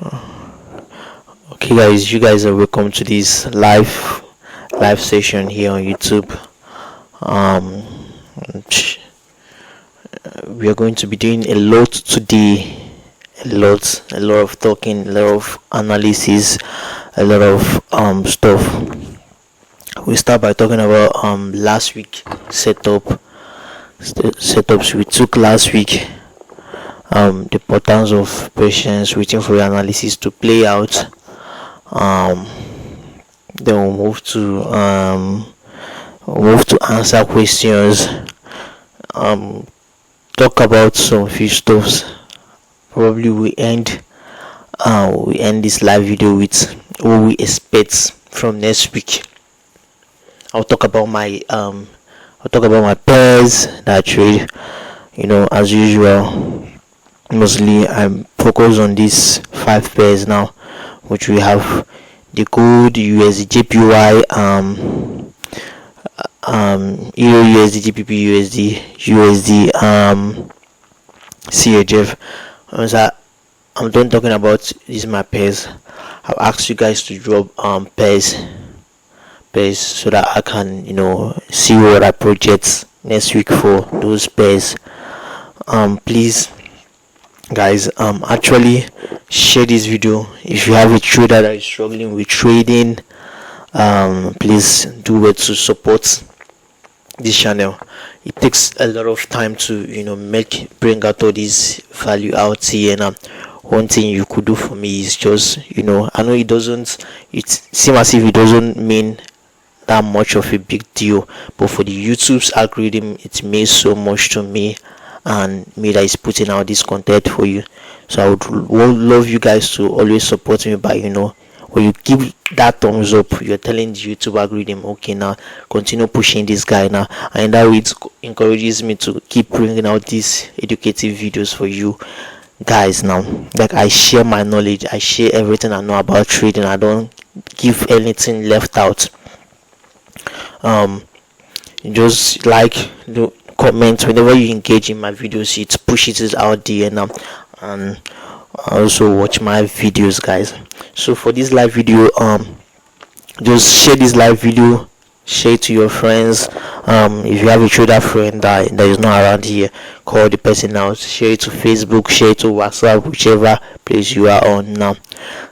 Okay, guys, you guys are welcome to this live session here on YouTube. Um, we are going to be doing a lot today. A lot of talking, a lot of analysis, a lot of stuff. We start by talking about last week setups we took last week. The importance of patience, waiting for your analysis to play out. Um, then we'll move to answer questions. Um, talk about some few stuffs. Probably we end this live video with what we expect from next week. I'll talk about my pairs that I trade. As usual, mostly I'm focused on these 5 pairs now, which we have the gold, USD JPY, Euro USD, GBP USD, CHF. So I'm done talking about these my pairs. I've asked you guys to drop pairs so that I can see what I project next week for those pairs. Please, guys, actually share this video. If you have a trader that is struggling with trading, please do it to support this channel. It takes a lot of time to bring out all this value out here. And one thing you could do for me is just I know it seems as if it doesn't mean that much of a big deal, but for the YouTube's algorithm it means so much to me, and me that is putting out this content for you. So I would love you guys to always support me by when you give that thumbs up, you're telling the YouTube algorithm, okay, now continue pushing this guy now, and that way it encourages me to keep bringing out these educative videos for you guys. Now, like, I share my knowledge, I share everything I know about trading. I don't give anything left out. Just like the comment whenever you engage in my videos, it pushes it out there now, and also watch my videos, guys. So for this live video, just share this live video, share it to your friends. If you have a trader friend that is not around here, call the person out, share it to Facebook, share it to WhatsApp, whichever place you are on now.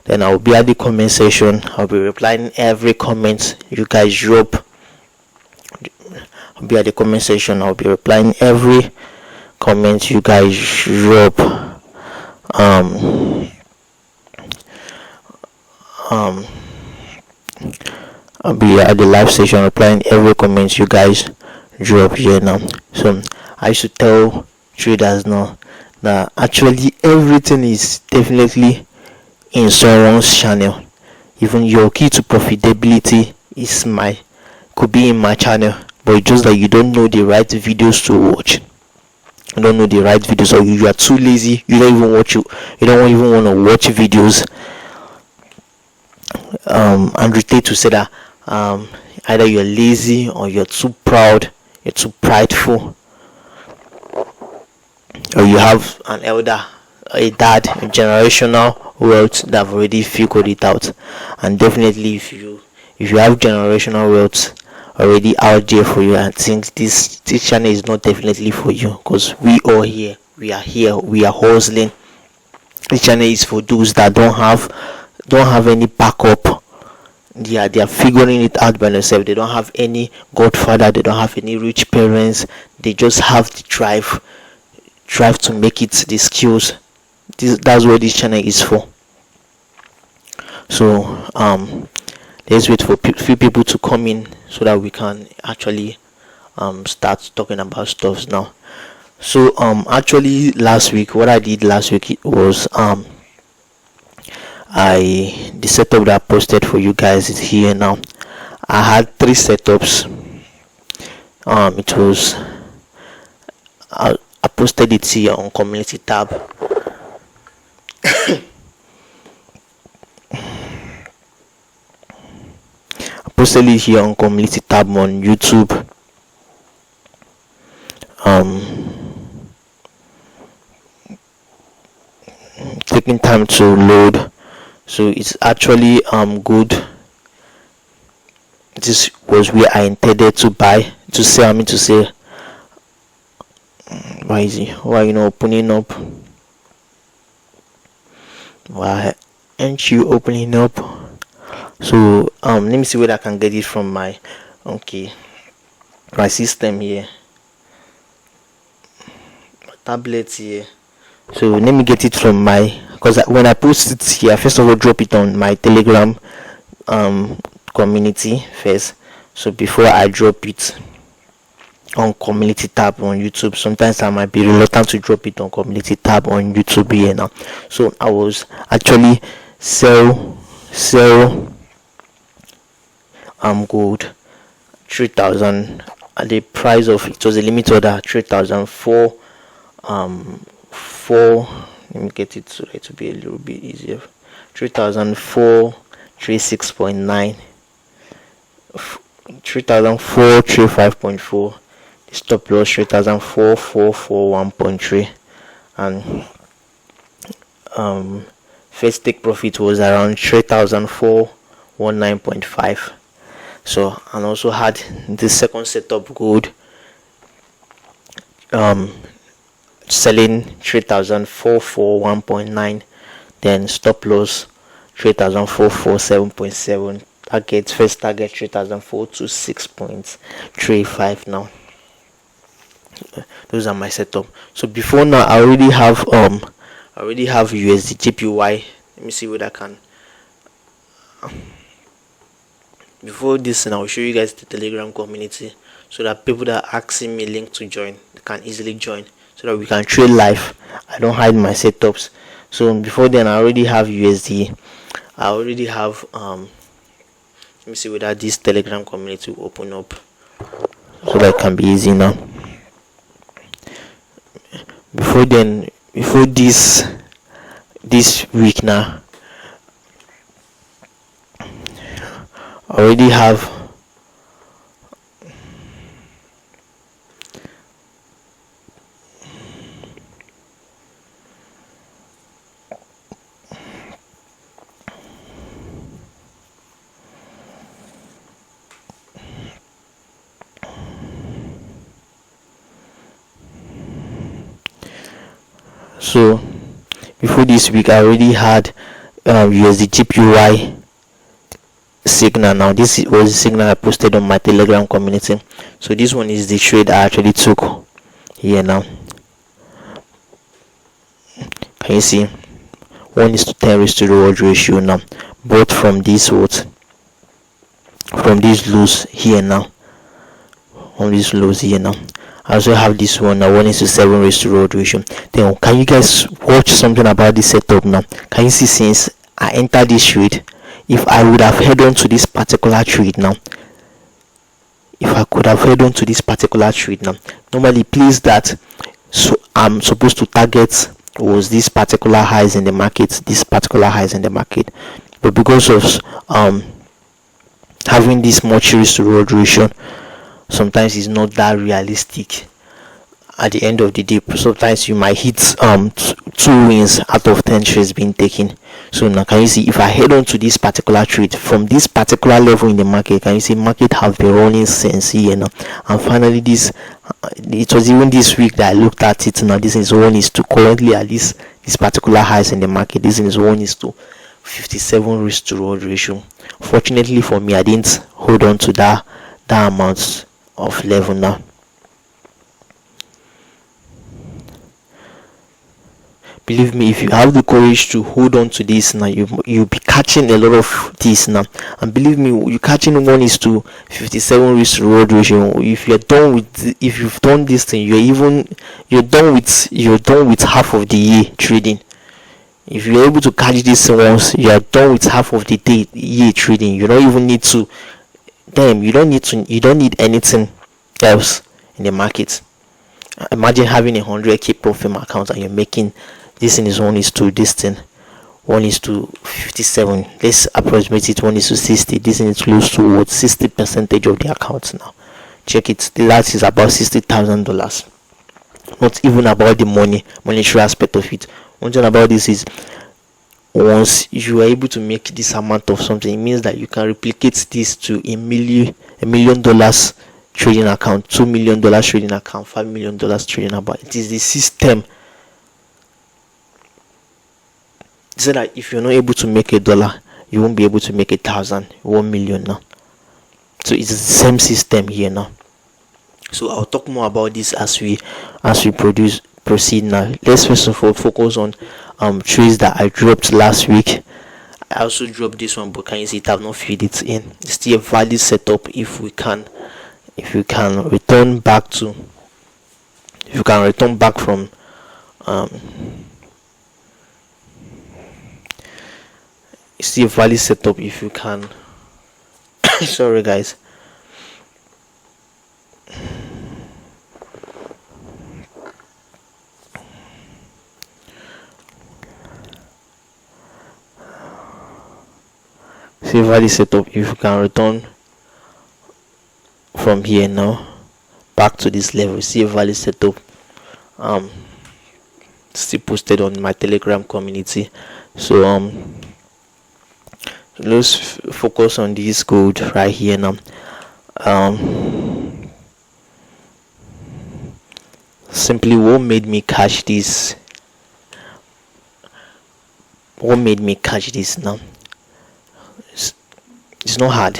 Then I'll be at the comment section. I'll be replying every comment you guys drop. I'll be at the comment section. I'll be replying every comment you guys drop. I'll be at the live session replying every comment you guys drop here now. So I should tell traders now that actually everything is definitely in someone's channel. Even your key to profitability could be in my channel, but it's just that you don't know the right videos to watch. You don't know the right videos, or you are too lazy. You don't even want to watch videos. Andrew Tate to say that either you're lazy or you're too proud, you're too prideful, or you have an elder, a dad, a generational wealth that have already figured it out. And definitely, if you have generational wealth already out there for you, I think this channel is not definitely for you, because we are here, we are hustling. This channel is for those that don't have any backup. They are figuring it out by themselves. They don't have any godfather, they don't have any rich parents. They just have the drive to make it, the skills. That's what this channel is for. So let's wait for few people to come in so that we can actually start talking about stuff now. So actually what I did last week was the setup that I posted for you guys is here now. I had 3 setups. It was I posted it here on community tab. I posted it here on community tab on YouTube. Taking time to load. So it's actually good. This was where I intended to buy, to sell. I mean to say, why is it? Why you not opening up? Why aren't you opening up? So let me see whether I can get it from my my system here, my tablet here. So let me get it from my, because when I post it here, first of all drop it on my Telegram community first. So before I drop it on community tab on YouTube, sometimes I might be reluctant to drop it on community tab on YouTube here now. So I was actually sell gold 3,000 at the price of, it was a limit order 3,004 4, let me get it so it will be a little bit easier. 3,436.9, 3,435.4, the stop loss 3,4441.3, and first take profit was around 3,419.5. So, and also had the second setup gold selling 3,441.9, then stop loss 3,447.7, first target 3,426.35. now those are my setup. So before now I already have USD JPY. Let me see what I can. Before this, and I'll show you guys the Telegram community, so that people that are asking me link to join, they can easily join, so that we can trade live. I don't hide my setups. So before then I already have USD. I already have let me see whether this Telegram community will open up, so that it can be easy now. Before this week now, I already have so before this week I already had USD JPY signal. Now this was the signal I posted on my Telegram community. So this one is the trade I actually took here. Now can you see 1:10 risk to reward ratio now, both from this lows here now, on these lows here now. I also have this one now, 1:7 risk to reward ratio. Then can you guys watch something about this setup now? Can you see, since I entered this trade, if I would have held on to this particular trade now, normally place that, so I'm supposed to target was this particular highs in the market, but because of having this much risk to reward ratio, sometimes it's not that realistic at the end of the day. Sometimes you might hit 2 wins out of 10 trades being taken. So now can you see, if I head on to this particular trade from this particular level in the market, can you see market have been running since here now, and finally this it was even this week that I looked at it. Now this is 1:2 currently at this particular highs in the market. This is 1:57 risk to reward ratio. Fortunately for me, I didn't hold on to that amount of level. Now believe me, if you have the courage to hold on to this now, you'll be catching a lot of this now. And believe me, you're catching 1:57 risk to reward ratio. If you've done this thing, you're done with half of the year trading. If you're able to catch this once, you are done with half of the year trading. You don't even need to you don't need anything else in the market. Imagine having 100k profit account and you're making, this thing is 1:2, this thing 1:57, let's approximate it 1:60. This thing is close to 60% of the account. Now check it, that is about $60,000. Not even about the monetary aspect of it. One thing about this is once you are able to make this amount of something, it means that you can replicate this to $1 million trading account, $2 million trading account, $5 million trading account. It is the system. So that if you're not able to make $1, you won't be able to make 1,000, 1 million now. So it's the same system here now. So I'll talk more about this as we proceed now. Let's first of all focus on trades that I dropped last week. I also dropped this one, but can you see it? I've not filled it in. It's still a valid setup if we can return back from it's still a valid setup if you can sorry guys. See valid setup if you can return from here now back to this level. See a valid setup. Still posted on my Telegram community. So let's focus on this gold right here now. Simply what made me catch this now? It's not hard.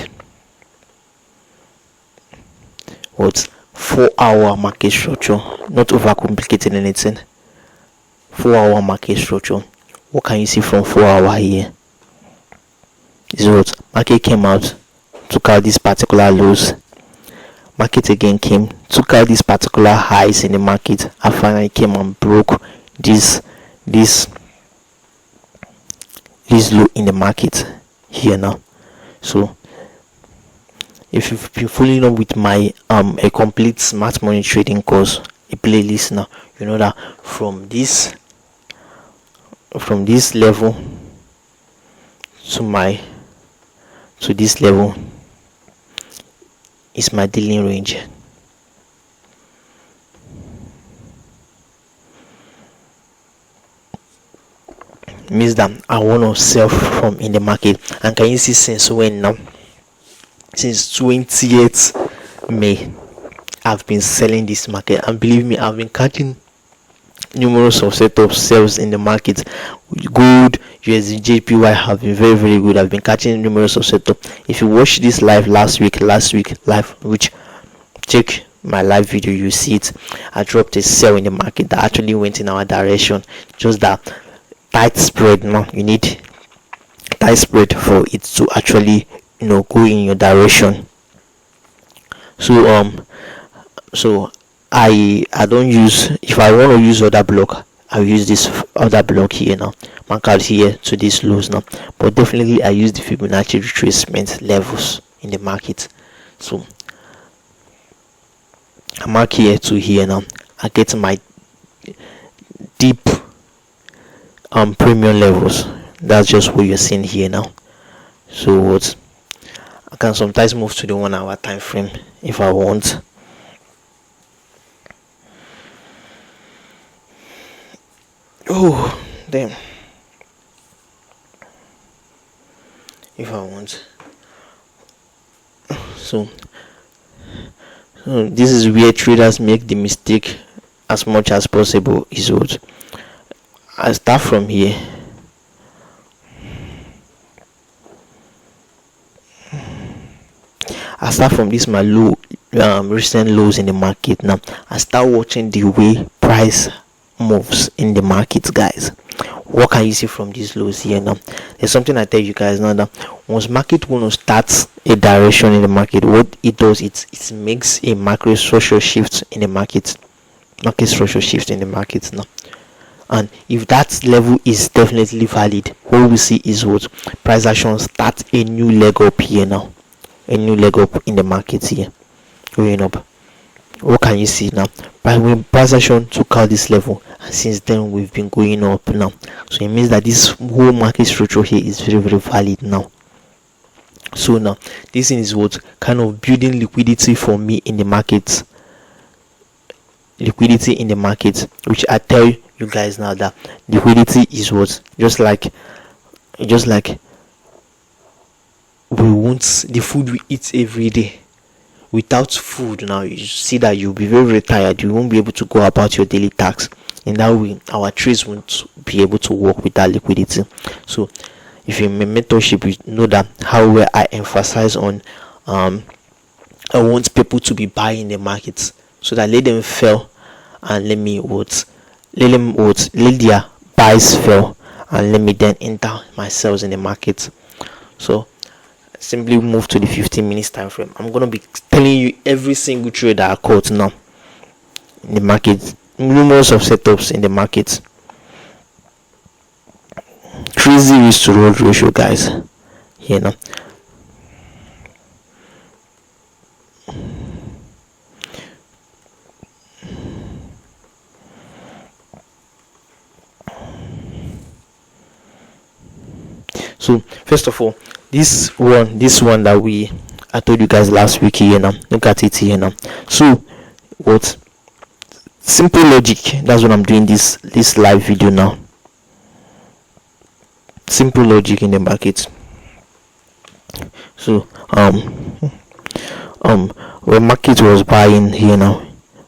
What 4-hour market structure, not overcomplicating anything. 4-hour market structure. What can you see from 4-hour here? Is what market came out, took out these particular lows. Market again came, took out these particular highs in the market, and finally came and broke this low in the market here now. So if you've been following up with my a complete smart money trading course, a playlist now, you know that from this level to this level is my dealing range. Means that I want to sell from in the market. And can you see since when now? Since 20th May I've been selling this market, and believe me, I've been catching numerous of setup sales in the market. Gold, USD, JPY have been very, very good. I've been catching numerous of setup. If you watch this live last week live, which check my live video, you see it. I dropped a sell in the market that actually went in our direction. Just that tight spread. Now you need tight spread for it to actually go in your direction. So I don't use, if I want to use other block, I'll use this other block here now, mark out here to this lows now, but definitely I use the Fibonacci retracement levels in the market. So I mark here to here now. I get my deep premium levels. That's just what you're seeing here now. So what I can sometimes move to the 1 hour time frame if I want. Oh damn, if I want. So this is where traders make the mistake as much as possible. Is what I start from here. I start from this my low recent lows in the market. Now I start watching the way price moves in the market, guys. What can you see from these lows here now? There's something I tell you guys now, that once market want to start a direction in the market, what it does, it makes a macro structure shift in the market now. And if that level is definitely valid, what we see is what price action start a new leg up here now, a new leg up in the market here, going up. What can you see now? When price action took out this level, and since then we've been going up now. So it means that this whole market structure here is very, very valid now. So now this thing is what kind of building liquidity for me in the market. Liquidity in the market, which I tell you guys now that liquidity is what, just like just like we want the food we eat every day. Without food now, you see that you'll be very, very tired. You won't be able to go about your daily tasks. In that way, our trades won't be able to work with that liquidity. So if you're in my mentorship, you know that how well I emphasize on I want people to be buying the markets, so that let them fail and let their buys fail, and let me then enter my sales in the market. So simply move to the 15 minutes time frame. I'm gonna be telling you every single trade that I caught now in the market, numerous of setups in the market. Crazy risk to reward ratio, guys. Now. So first of all, this one that I told you guys last week here now. Look at it here now. So what? Simple logic. That's what I'm doing this live video now. Simple logic in the market. So when market was buying here now,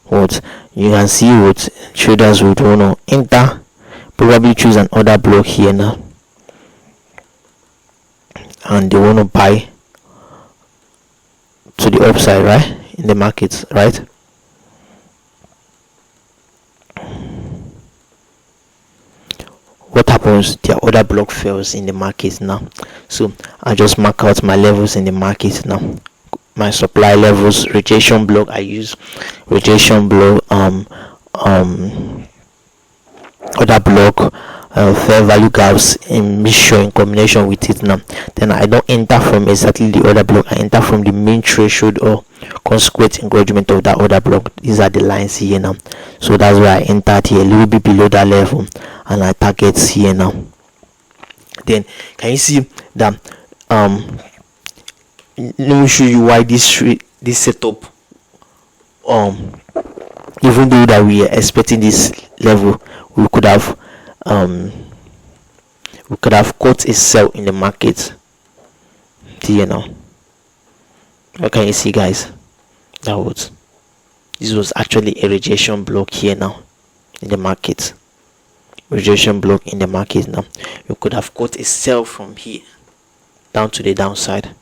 what you can see, what traders would want to enter, probably choose an order block here now, and they want to buy to the upside, right, in the market, right? What happens? Their order block fails in the market now. So I just mark out my levels in the market now. My supply levels, rejection block. I use rejection block, order block, fair value gaps in mixture in combination with it now. Then I don't enter from exactly the order block. I enter from the main threshold or consequent engagement of that order block. These are the lines here now. So that's why I entered here a little bit below that level, and I target here now. Then can you see that let me show you why this setup, even though that we are expecting this level, we could have caught a sell in the market here now. What can you see, guys? This was actually a rejection block here now in the market. Rejection block in the market now. You could have caught a sell from here down to the downside.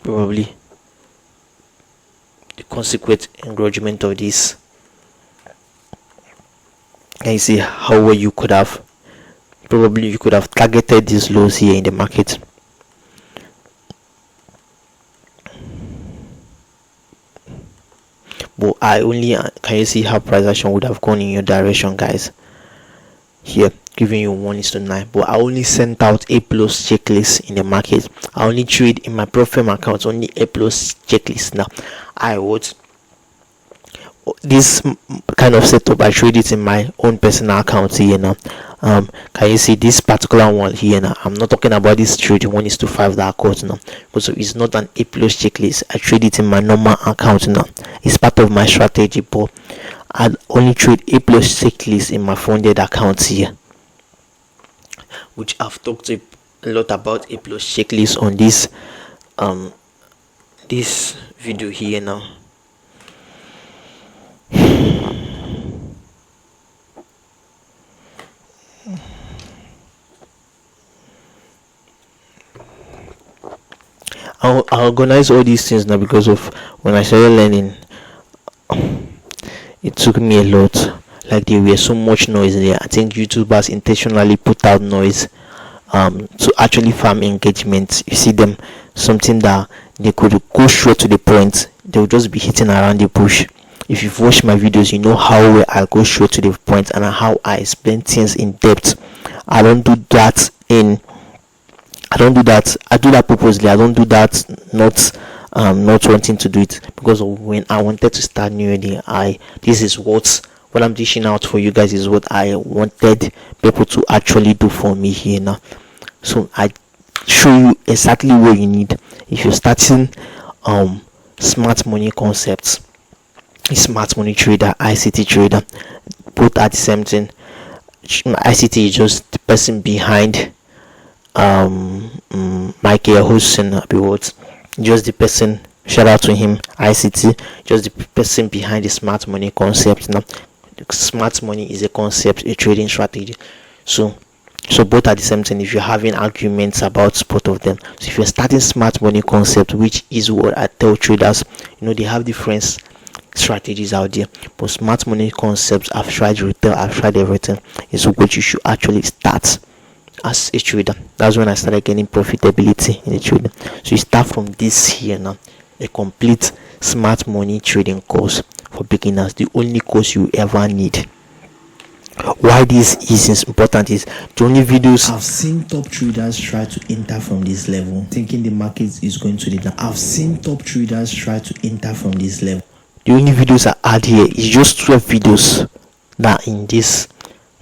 Probably the consequent engagement of this. Can you see how well you could have targeted these lows here in the market? But can you see how price action would have gone in your direction, guys? Here, giving you 1:9, but I only sent out A+ checklist in the market. I only trade in my profile account only A+ checklist. Now I would this kind of setup, I trade it in my own personal account here now. Can you see this particular one here now? I'm not talking about this trade 1:5 that I caught now, because it's not an A+ checklist. I trade it in my normal account now. It's part of my strategy, but I only trade A+ checklist in my funded account here, which I've talked a lot about A+ checklist on this video here now. I'll organize all these things now, because of when I started learning, it took me a lot. Like, there were so much noise there. I think YouTubers intentionally put out noise to actually farm engagement. You see them, something that they could go straight to the point. They'll just be hitting around the bush. If you've watched my videos, you know how well I go straight to the point and how I explain things in depth. I don't do that. I do that purposely. I don't do that not wanting to do it, because of when I wanted to start new. This is what I'm dishing out for you guys, is what I wanted people to actually do for me here now. So I show you exactly what you need if you're starting smart money concepts. Smart money trader, ICT trader, both are the same thing. ICT is just the person behind Michael Hussein Abiwot, just the person. Shout out to him. ICT, just the person behind the smart money concept. Now, smart money is a concept, a trading strategy. So both are the same thing. If you're having arguments about both of them, so if you're starting smart money concept, which is what I tell traders, they have different strategies out there, but smart money concepts, I've tried retail, I've tried everything, is what you should actually start as a trader. That's when I started getting profitability in the trading. So you start from this here now, a complete smart money trading course for beginners, the only course you ever need. Why this is important is the only videos I've seen top traders try to enter from this level, thinking the market is going to the down. I've seen top traders try to enter from this level. The only videos I add here is just 12 videos that in this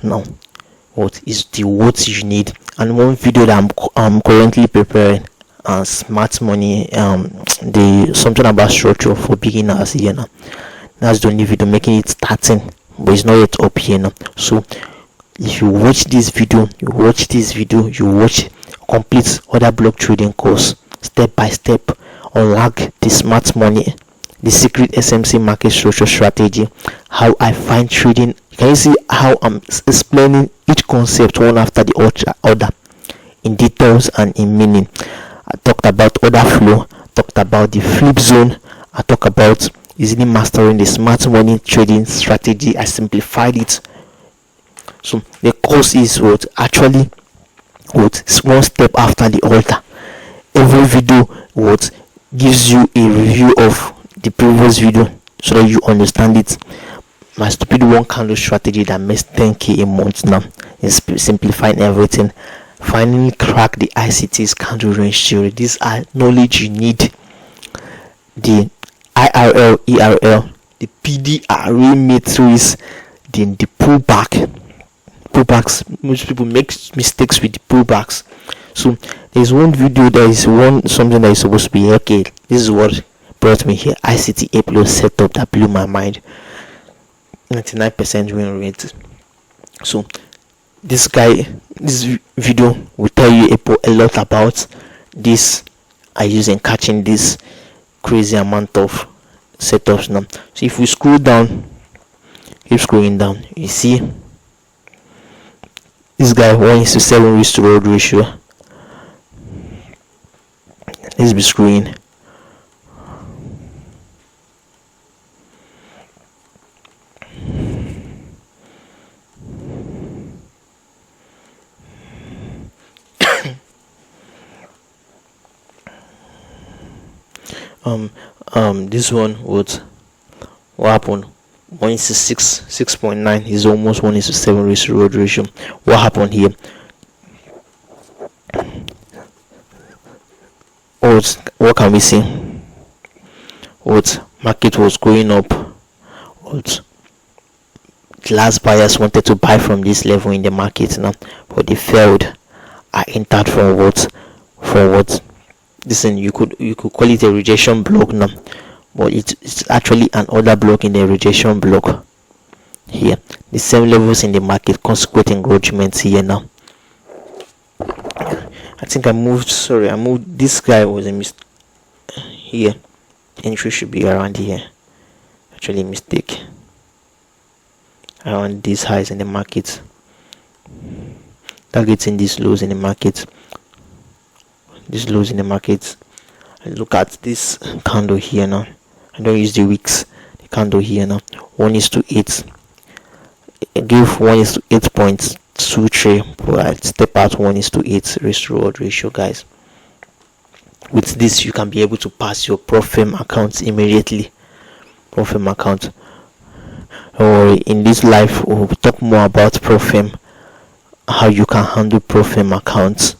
now. What is the what you need, and one video that I'm currently preparing, smart money, the something about structure for beginners here now. That's the only video making it starting, but it's not yet up here now. So if you watch this video, you watch complete other block trading course step by step, unlock the smart money, the secret SMC market structure strategy, how I find trading. Can you see how I'm explaining each concept one after the other in details and in meaning? I talked about order flow, talked about the flip zone, I talked about easily mastering the smart money trading strategy. I simplified it. So the course is what one step after the other. Every video gives you a review of the previous video so that you understand it. My stupid one candle strategy that makes 10k a month now is simplifying everything. Finally crack the ICT's candle range theory. These are knowledge you need. The IRL, ERL, the PDRA matrix, then the pullbacks. Most people make mistakes with the pullbacks. So there's one video, something that is supposed to be okay. This is what brought me here. ICT A plus setup that blew my mind. 99% win rate. So this video will tell you a lot about this I use in catching this crazy amount of setups now. So if we scroll down, keep scrolling down, you see this guy 1:7 risk to reward ratio. Let's be scrolling. This one what happened? 1:6.9 is almost 1:7 risk reward ratio. What happened here? What can we see? Market was going up. The last buyers wanted to buy from this level in the market now, but they failed. I entered from what? Listen, you could call it a rejection block now, but it's actually an order block in the rejection block here. The same levels in the market, consequent engagement here now. I think I moved. This guy was a mistake here. Entry should be around here. Actually, mistake. Around these highs in the market. Targeting these lows in the market. Look at this candle here now. I don't use the wicks. The candle here now. 1:8. I give 1:8.23, but I step out 1:8 risk reward ratio, guys. With this, you can be able to pass your Profem account immediately. Profem account. Or in this life, we'll talk more about Profem, how you can handle Profem accounts.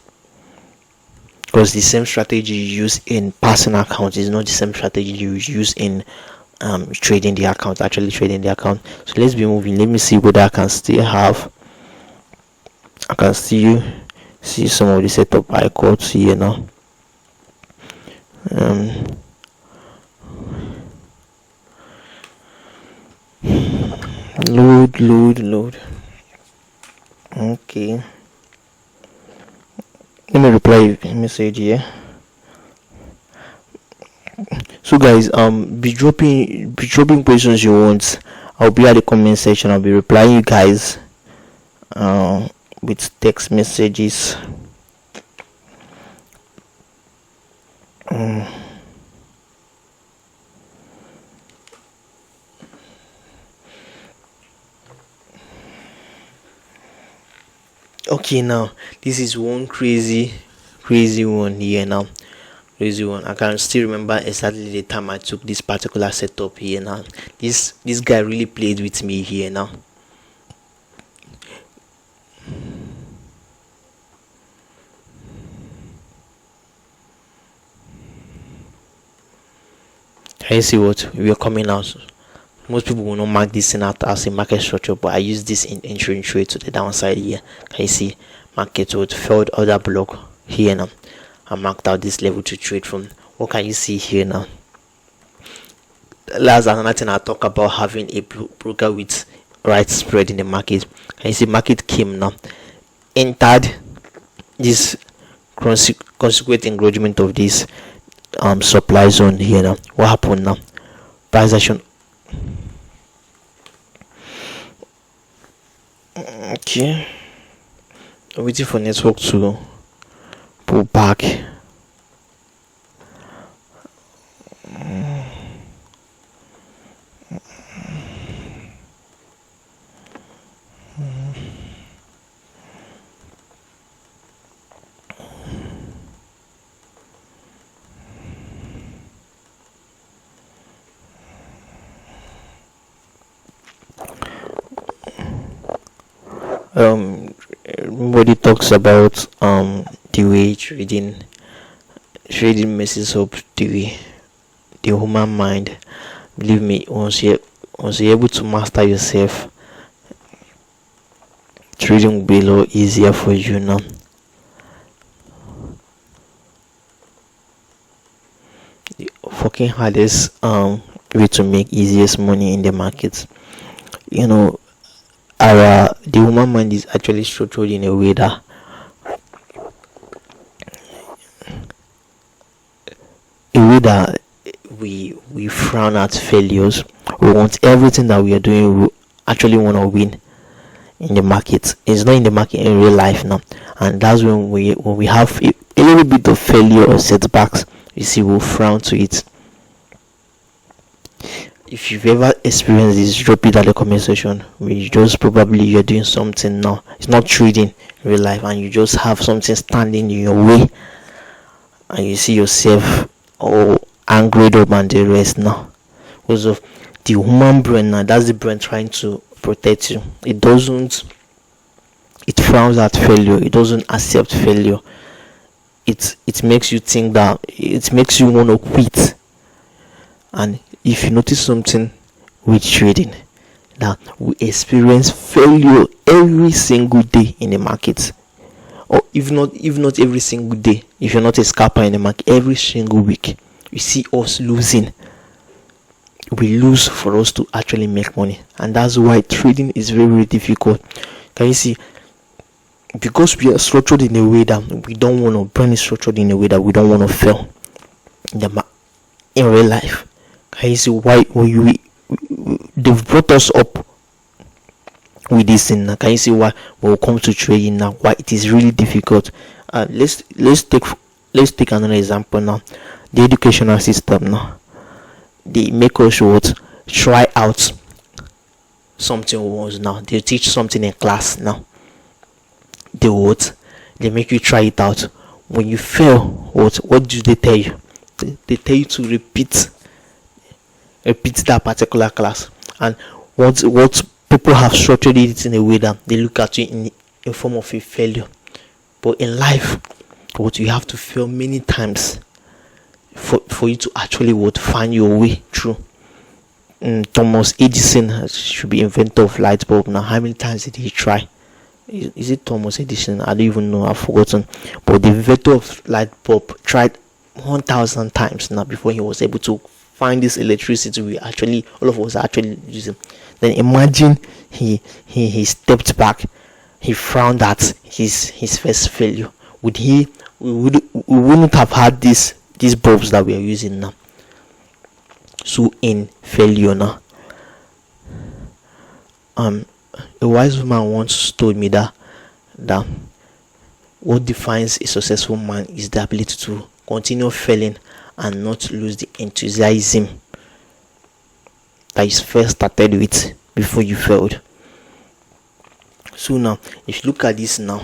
Because the same strategy you use in passing accounts is not the same strategy you use in trading the account. So let's be moving. Let me see whether I can still see some of the setup I got here now. Load. Okay, let me reply a message here. So guys, be dropping questions you want. I'll be at the comment section. I'll be replying you guys with text messages. Okay, now this is one crazy one here now. Crazy one. I can still remember exactly the time I took this particular setup here now. This guy really played with me here now. Can you see what we are coming out? Most people will not mark this thing out as a market structure, but I use this in entering trade to the downside here. Can you see market would failed other block here now? I marked out this level to trade from. What can you see here now? Last another thing I talk about, having a broker with right spread in the market. Can you see market came now, entered this consequent engagement of this supply zone here now. What happened now? Price action. Okay, waiting for network to pull back. Everybody talks about the way trading messes up the human mind. Believe me, once you're able to master yourself, trading will be a lot easier for you now. The fucking hardest way to make easiest money in the market, you know, the human mind is actually structured in a way that we frown at failures. We want everything that we are doing, we actually want to win in the market. It's not in the market in real life now, and that's when we have a little bit of failure or setbacks, you see, we'll frown to it. If you've ever experienced this, drop it at the comment section. We just probably you're doing something now, it's not trading in real life, and you just have something standing in your way, and you see yourself all angered up and the rest now. Because of the human brain now, that's the brain trying to protect you. It frowns at failure, it doesn't accept failure. It makes you think that it makes you want to quit. And if you notice something with trading, that we experience failure every single day in the market, or if not every single day, if you're not a scalper in the market, every single week you see us losing. We lose for us to actually make money, and that's why trading is very, very difficult. Can you see? Because we are structured in a way that we don't want to, brain is structured in a way that we don't want to fail in real life. Can you see why they've brought us up with this thing now? Can you see why when we come to trading now, why it is really difficult? Let's take another example now. The educational system now, they make us try out something once now. They teach something in class now. They make you try it out. When you fail, what do they tell you? They tell you to repeat that particular class. And what people have structured it in a way that they look at you in form of a failure. But in life, what you have to fail many times for you to actually find your way through. Thomas Edison should be inventor of light bulb now. How many times did he try? Is it Thomas Edison? I don't even know, I've forgotten. But the inventor of light bulb tried 1,000 times now before he was able to find this electricity all of us are actually using. Then imagine he stepped back he frowned at his first failure. Would he we wouldn't have had these bulbs that we are using now. So in failure now, a wise woman once told me that what defines a successful man is the ability to continue failing and not lose the enthusiasm that you first started with before you failed. So now, if you look at this now,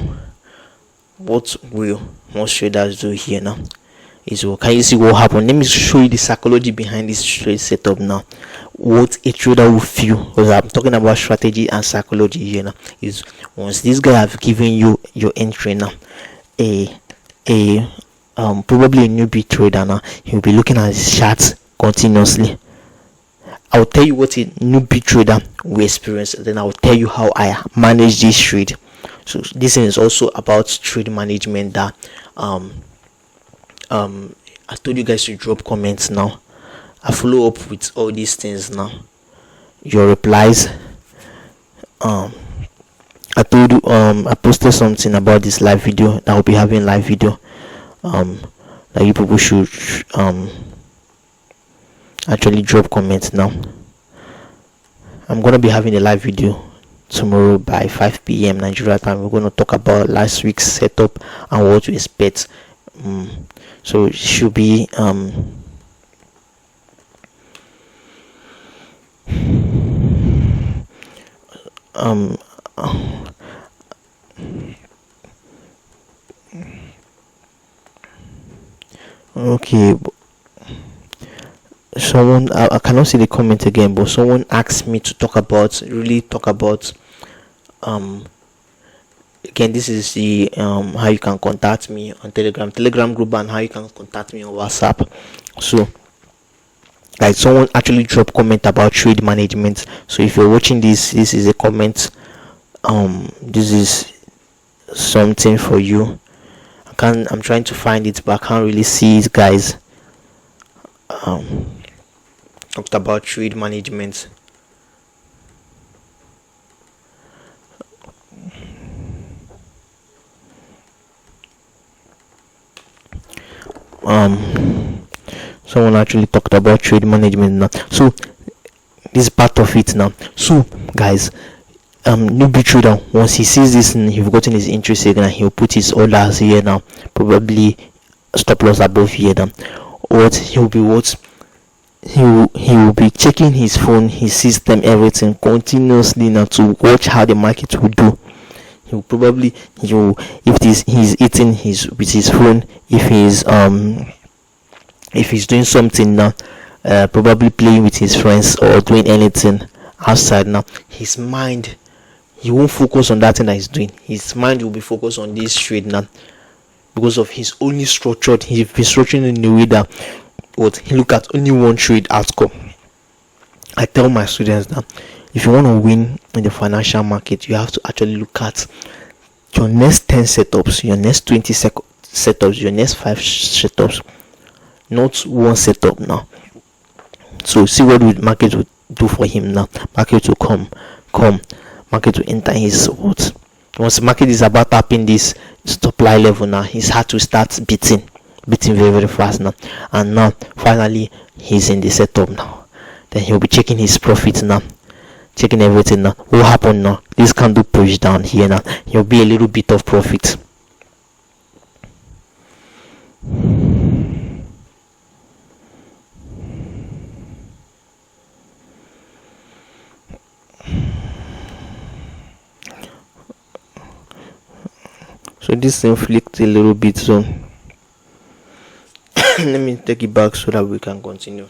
what will most traders do here now is, well, can you see what happened? Let me show you the psychology behind this trade setup now. What a trader will feel, because I'm talking about strategy and psychology here now, is once this guy have given you your entry now, a probably a newbie trader now, he'll be looking at his charts continuously. I'll tell you what a newbie trader will experience, then I'll tell you how I manage this trade. So this is also about trade management that I told you guys to drop comments now. I follow up with all these things now. Your replies. I told you I posted something about this live video that will be having live video. That you people should actually drop comments now. I'm gonna be having a live video tomorrow by 5 p.m. Nigeria time. We're going to talk about last week's setup and what to expect. So it should be okay. Someone, I cannot see the comment again, but someone asked me to talk about again, this is the how you can contact me on telegram group, and how you can contact me on WhatsApp. So like, someone actually dropped comment about trade management. So if you're watching this is a comment. This is something for you. I'm trying to find it, but I can't really see it, guys. Talked about trade management. Someone actually talked about trade management now. So this is part of it now. So guys, newbie trader, once he sees this and he's gotten his interest signal, he'll put his orders here now, probably stop loss above here now. He will be checking his phone, his system, everything continuously now to watch how the market will do. He's eating with his phone, if he's doing something now, probably playing with his friends or doing anything outside now, his mind, he won't focus on that thing that he's doing. His mind will be focused on this trade now, because of he's been structuring in a way that he look at only one trade outcome. I tell my students that if you want to win in the financial market, you have to actually look at your next 10 setups, your next 20 setups, your next 5 setups, not one setup now. So see what the market will do for him now. Market will come, market will enter his support. Once the market is about tapping this supply level now, he's had to start beating very, very fast now. And now finally he's in the setup now. Then he'll be checking his profit now, checking everything now. What happened now? This candle push down here now, he'll be a little bit of profit. So this inflict a little bit, so let me take it back so that we can continue.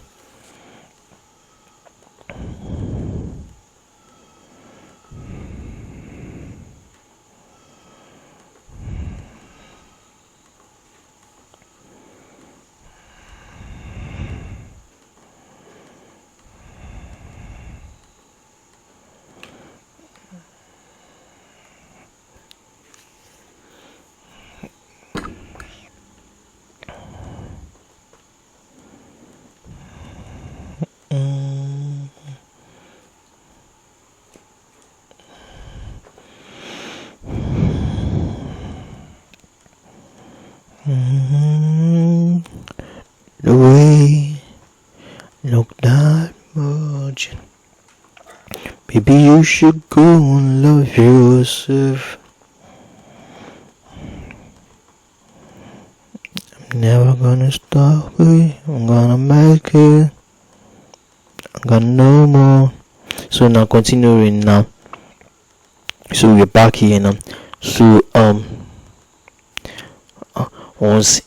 The way look that much. Baby, you should go and love yourself. I'm never gonna stop it. I'm gonna make it. I got no more. So now continuing now. So we're back here now. So once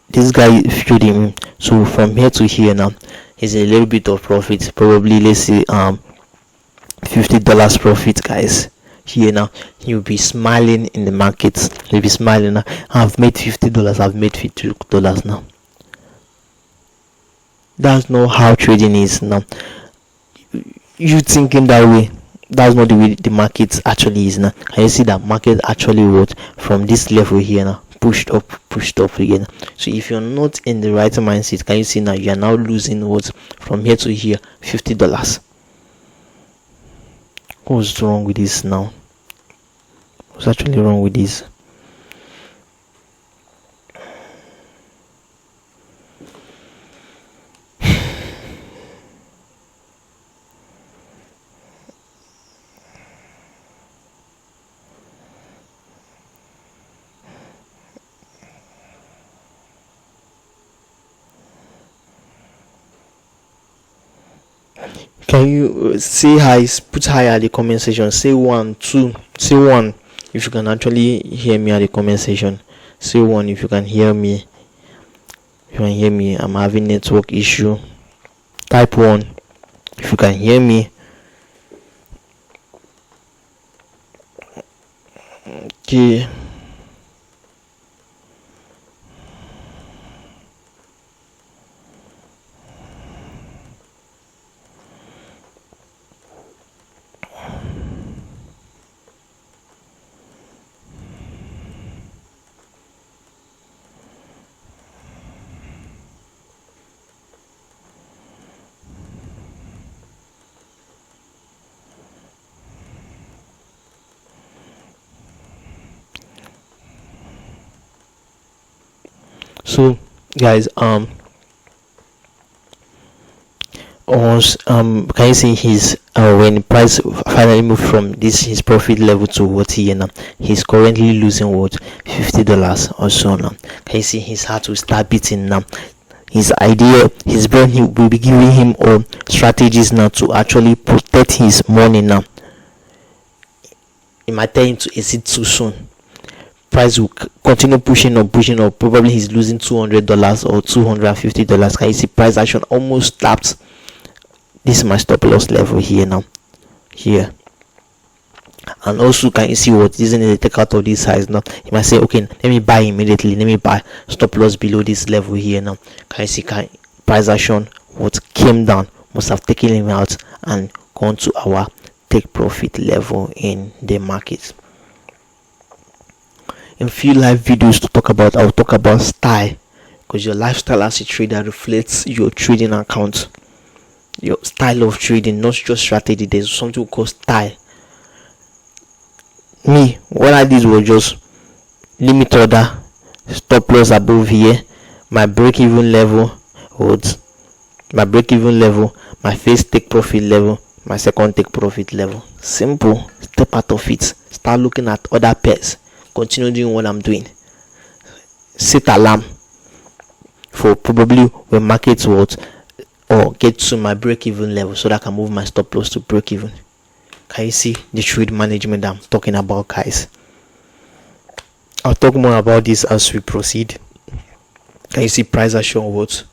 this guy feed him, so from here to here now is a little bit of profit, probably let's say $50 profit, guys. Here now you'll be smiling in the market, you'll be smiling now. I've made $50, I've made $50 now. That's not how trading is now. You thinking that way, that's not the way the market actually is now. Can you see that market actually what from this level here now pushed up again? So if you're not in the right mindset, can you see now you are now losing what from here to here, $50. What's wrong with this now? What's actually wrong with this? Can you say hi? Put hi at the comment section. Say 1, 2. Say 1 if you can actually hear me at the comment section. Say 1 if you can hear me. If you can hear me, I'm having network issue. Type 1 if you can hear me. Okay. So guys, can you see his when the price finally moved from this his profit level to what he now, he's currently losing what $50 or so now. Can you see he's had to start beating now? His idea, his brain, he will be giving him strategies now to actually protect his money now. It might tell him to exit too soon. Price will continue pushing up. Probably he's losing $200 or $250. Can you see price action almost stopped? This is my stop loss level here now. Here. And also, can you see what isn't it take out of this size now? You might say, okay, let me buy immediately. Let me buy stop loss below this level here now. Can you see price action? What came down must have taken him out and gone to our take profit level in the market. In few live videos to talk about, I'll talk about style, because your lifestyle as a trader reflects your trading account, your style of trading, not just strategy. There's something called style. Me, what I did was just limit order, stop loss above here, my break even level, my first take profit level, my second take profit level. Simple. Step out of it, start looking at other pairs, continue doing what I'm doing, set alarm for probably when markets or get to my break even level so that I can move my stop loss to break even. Can you see the trade management I'm talking about, guys? I'll talk more about this as we proceed. Can you see price action what?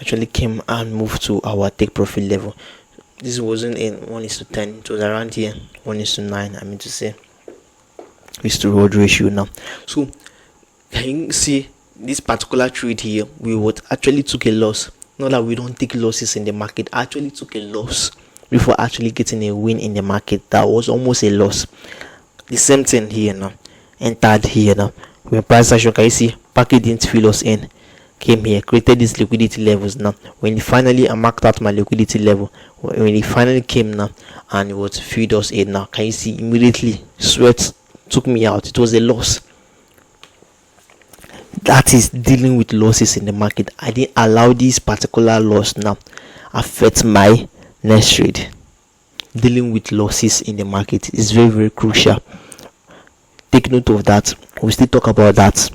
Actually came and moved to our take profit level. This wasn't in 1:10, it was around here 1:9. I mean to say risk to reward ratio now. So can you see this particular trade here? We would actually took a loss. Not that we don't take losses in the market. I actually took a loss before actually getting a win in the market. That was almost a loss. The same thing here now. Entered here now. When price action, can you see packet didn't fill us in? came here, created these liquidity levels. Now when finally I marked out my liquidity level, when it finally came now and it was feed us in, now can you see immediately sweat took me out. It was a loss. That is dealing with losses in the market. I didn't allow this particular loss now affect my next trade. Dealing with losses in the market is very, very crucial. Take note of that. We still talk about that.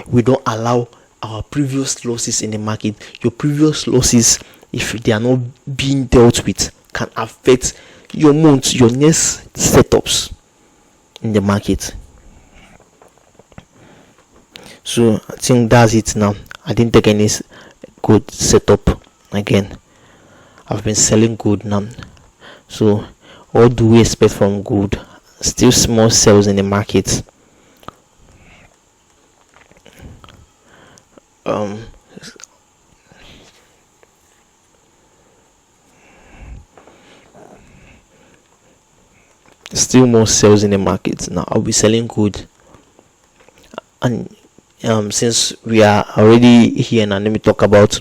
We don't allow our previous losses in the market. Your previous losses, if they are not being dealt with, can affect your months, your next setups in the market. So I think that's it now. I didn't take any good setup again. I've been selling good now. So what do we expect from good? Still small sales in the market. Still more sales in the market. Now I'll be selling good, and since we are already here now, let me talk about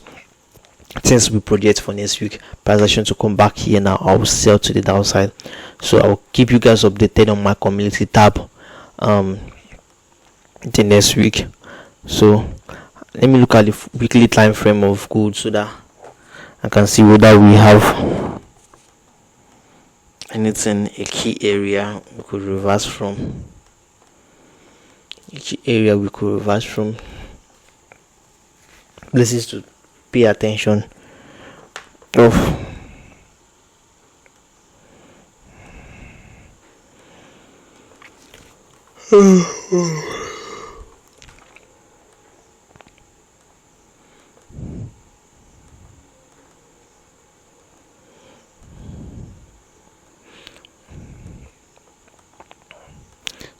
since we project for next week price action to come back here. Now I'll sell to the downside, so I'll keep you guys updated on my community tab the next week. So let me look at the weekly time frame of gold so that I can see whether we have anything, a key area we could reverse from. Places to pay attention of.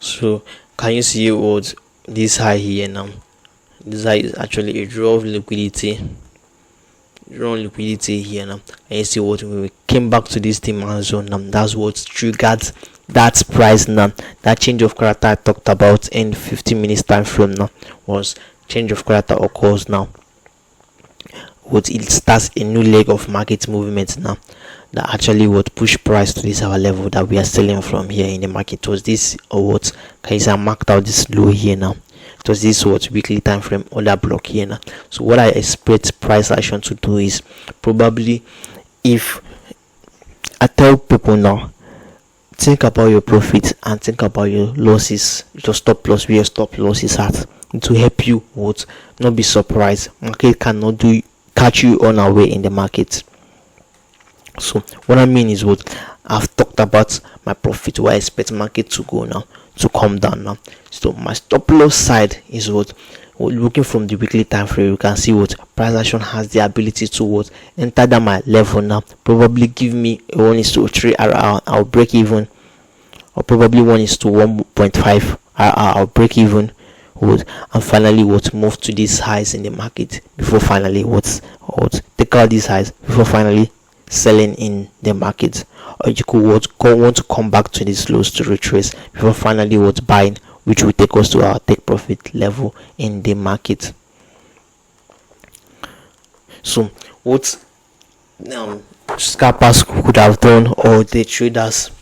So can you see what this high here now? This high is actually a draw of liquidity. Here now, and you see what we came back to this demand zone now. That's what triggered that price now. That change of character I talked about in 15 minutes time frame now was change of character occurs now. What it starts a new leg of market movement now. That actually would push price to this our level that we are selling from here in the market. Was this or what? Can you see I marked out this low here now? It was this what weekly time frame order block here now. So what I expect price action to do is probably, if I tell people now, think about your profits and think about your losses, your stop loss, where your stop loss is at. It will help you what not be surprised. Market cannot catch you on our way in the market. So what I mean is what I've talked about my profit, where I expect market to go now, to come down now. So my stop loss side is what looking from the weekly time frame, you can see what price action has the ability to what enter that my level now, probably give me a 1:3 RR, I'll break even, or probably 1:1.5 RR, I'll break even, what, and finally what move to these highs in the market before finally what take out these highs before finally selling in the market. Or you could want to come back to these lows to retrace before finally buying, which will take us to our take profit level in the market. So what scalpers could have done, or the traders,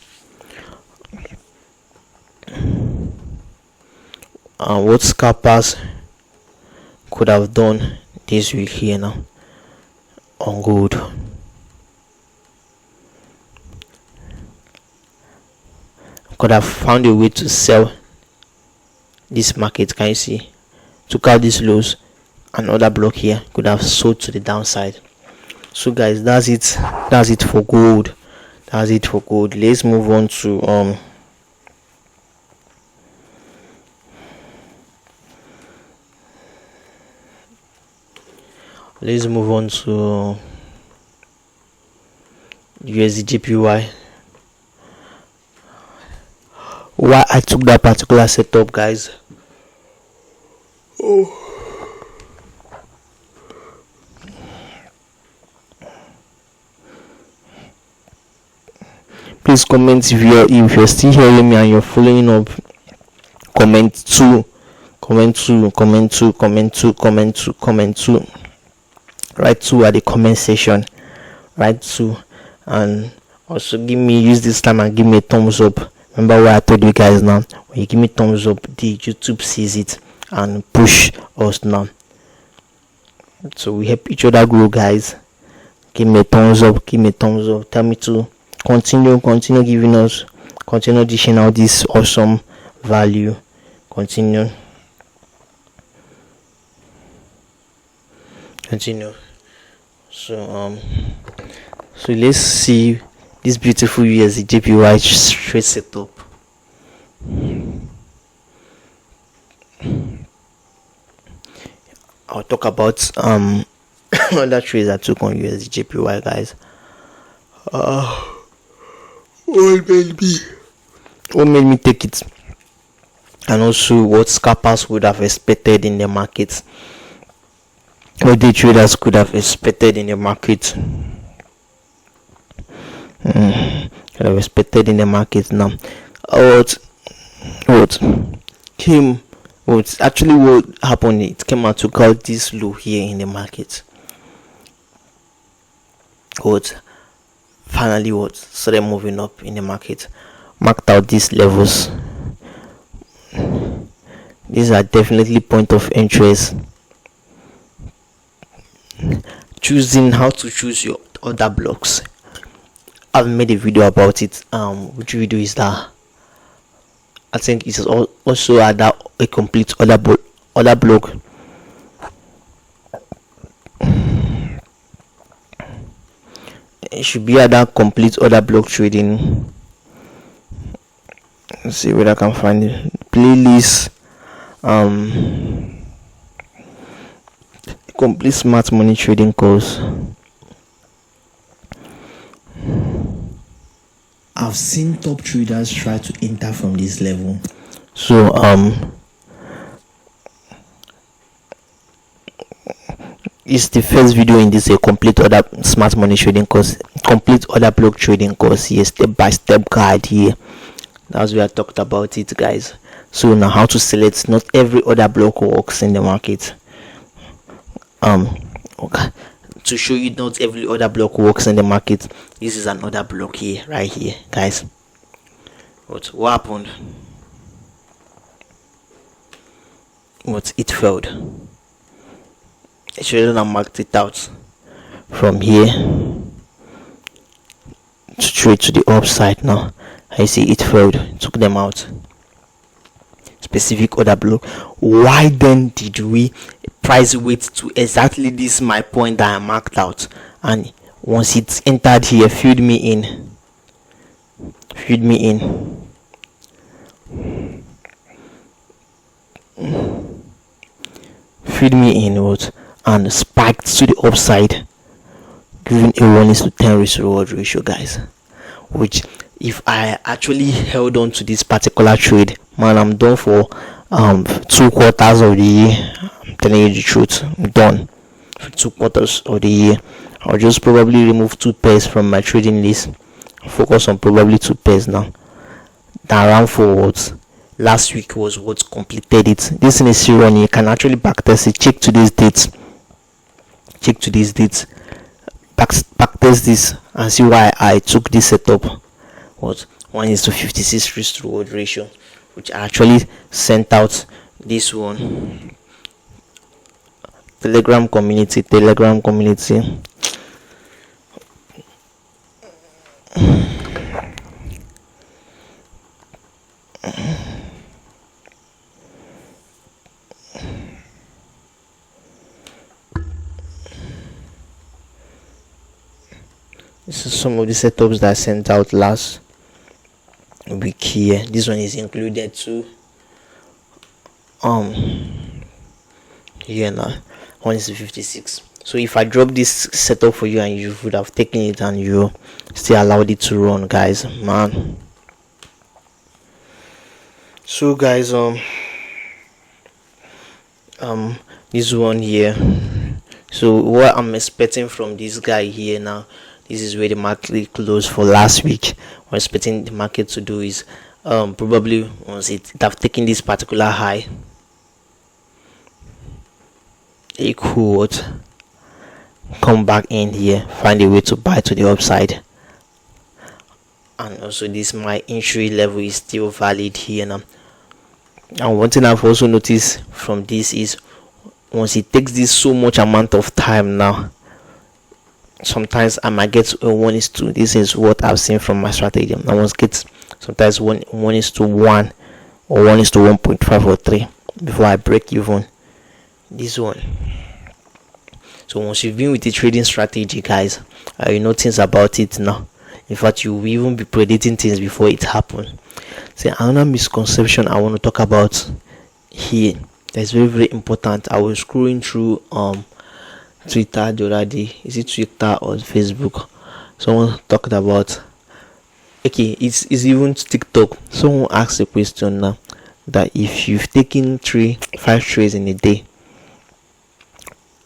what scalpers could have done this week here now on gold. Could have found a way to sell this market. Can you see? Took out these lows, another block here, could have sold to the downside. So guys, that's it for gold. Let's move on to USD why I took that particular setup, guys. Please comment if you're still hearing me and you're following up. Comment Comment two, comment two, comment two, comment two, comment two. Write two at the comment section. Write two, and also use this time and give me a thumbs up. Remember what I told you guys now. When you give me thumbs up, the YouTube sees it and push us now. So we help each other grow, guys. Give me a thumbs up. Give me a thumbs up. Tell me to continue giving us, continue dishing out this awesome value. Continue. So let's see this beautiful USD JPY straight setup. I'll talk about other trades I took on USD JPY, guys. What made me take it, and also what scalpers would have expected in the market, what the traders could have expected in the market. Could have expected in the market now. What happened? It came out to cut this low here in the market. Finally started moving up in the market, marked out these levels. These are definitely point of interest. Choosing how to choose your order blocks. I've made a video about it. Which video is that? I think it's also a complete order block. It should be other complete order block trading. Let's see where I can find it. Playlist. Complete smart money trading course. I've seen top traders try to enter from this level. So it's the first video in this complete order smart money trading course, complete order block trading course here, step-by-step guide here. That's where I talked about it, guys. So now how to select. Not every order block works in the market. Okay, to show you not every order block works in the market, this is an order block here, right here, guys. What happened? It failed. I should have marked it out from here to trade to the upside. Now I see it failed. Took them out. Specific order block. Why then did we price wait to exactly this my point that I marked out, and once it entered here, filled me in and spiked to the upside, giving a 1:10 reward ratio, guys. Which, if I actually held on to this particular trade, man, I'm done for 2 quarters of the year. I'm telling you the truth, I'm done for 2 quarters of the year. I'll just probably remove 2 pairs from my trading list, focus on probably 2 pairs now. That ran forwards last week was what completed it. This in a serial, you can actually backtest it. Check to these dates, backtest this and see why I took this setup. 1:56 risk to reward ratio, which I actually sent out this one. Telegram community. This is some of the setups that I sent out last week here. This one is included too. Here now, 1:56. So if I drop this setup for you and you would have taken it and you still allowed it to run, guys, man. So guys, this one here. So what I'm expecting from this guy here now, this is where the market closed for last week. What I'm expecting the market to do is probably once it have taken this particular high, he could come back in here, find a way to buy to the upside. And also this my entry level is still valid here now. And one thing I've also noticed from this is once it takes this so much amount of time now, sometimes I might get to a 1:2. This is what I've seen from my strategy. I once get sometimes 1:1 or 1:1.5 or 3 before I break even this one. So once you've been with the trading strategy, guys, you know things about it now. In fact, you will even be predicting things before it happens. So another misconception I want to talk about here that's very, very important. I was scrolling through Twitter the other day. Is it Twitter or Facebook? Someone talked about, okay, it's even TikTok. Someone asked a question now that if you've taken 5 trades in a day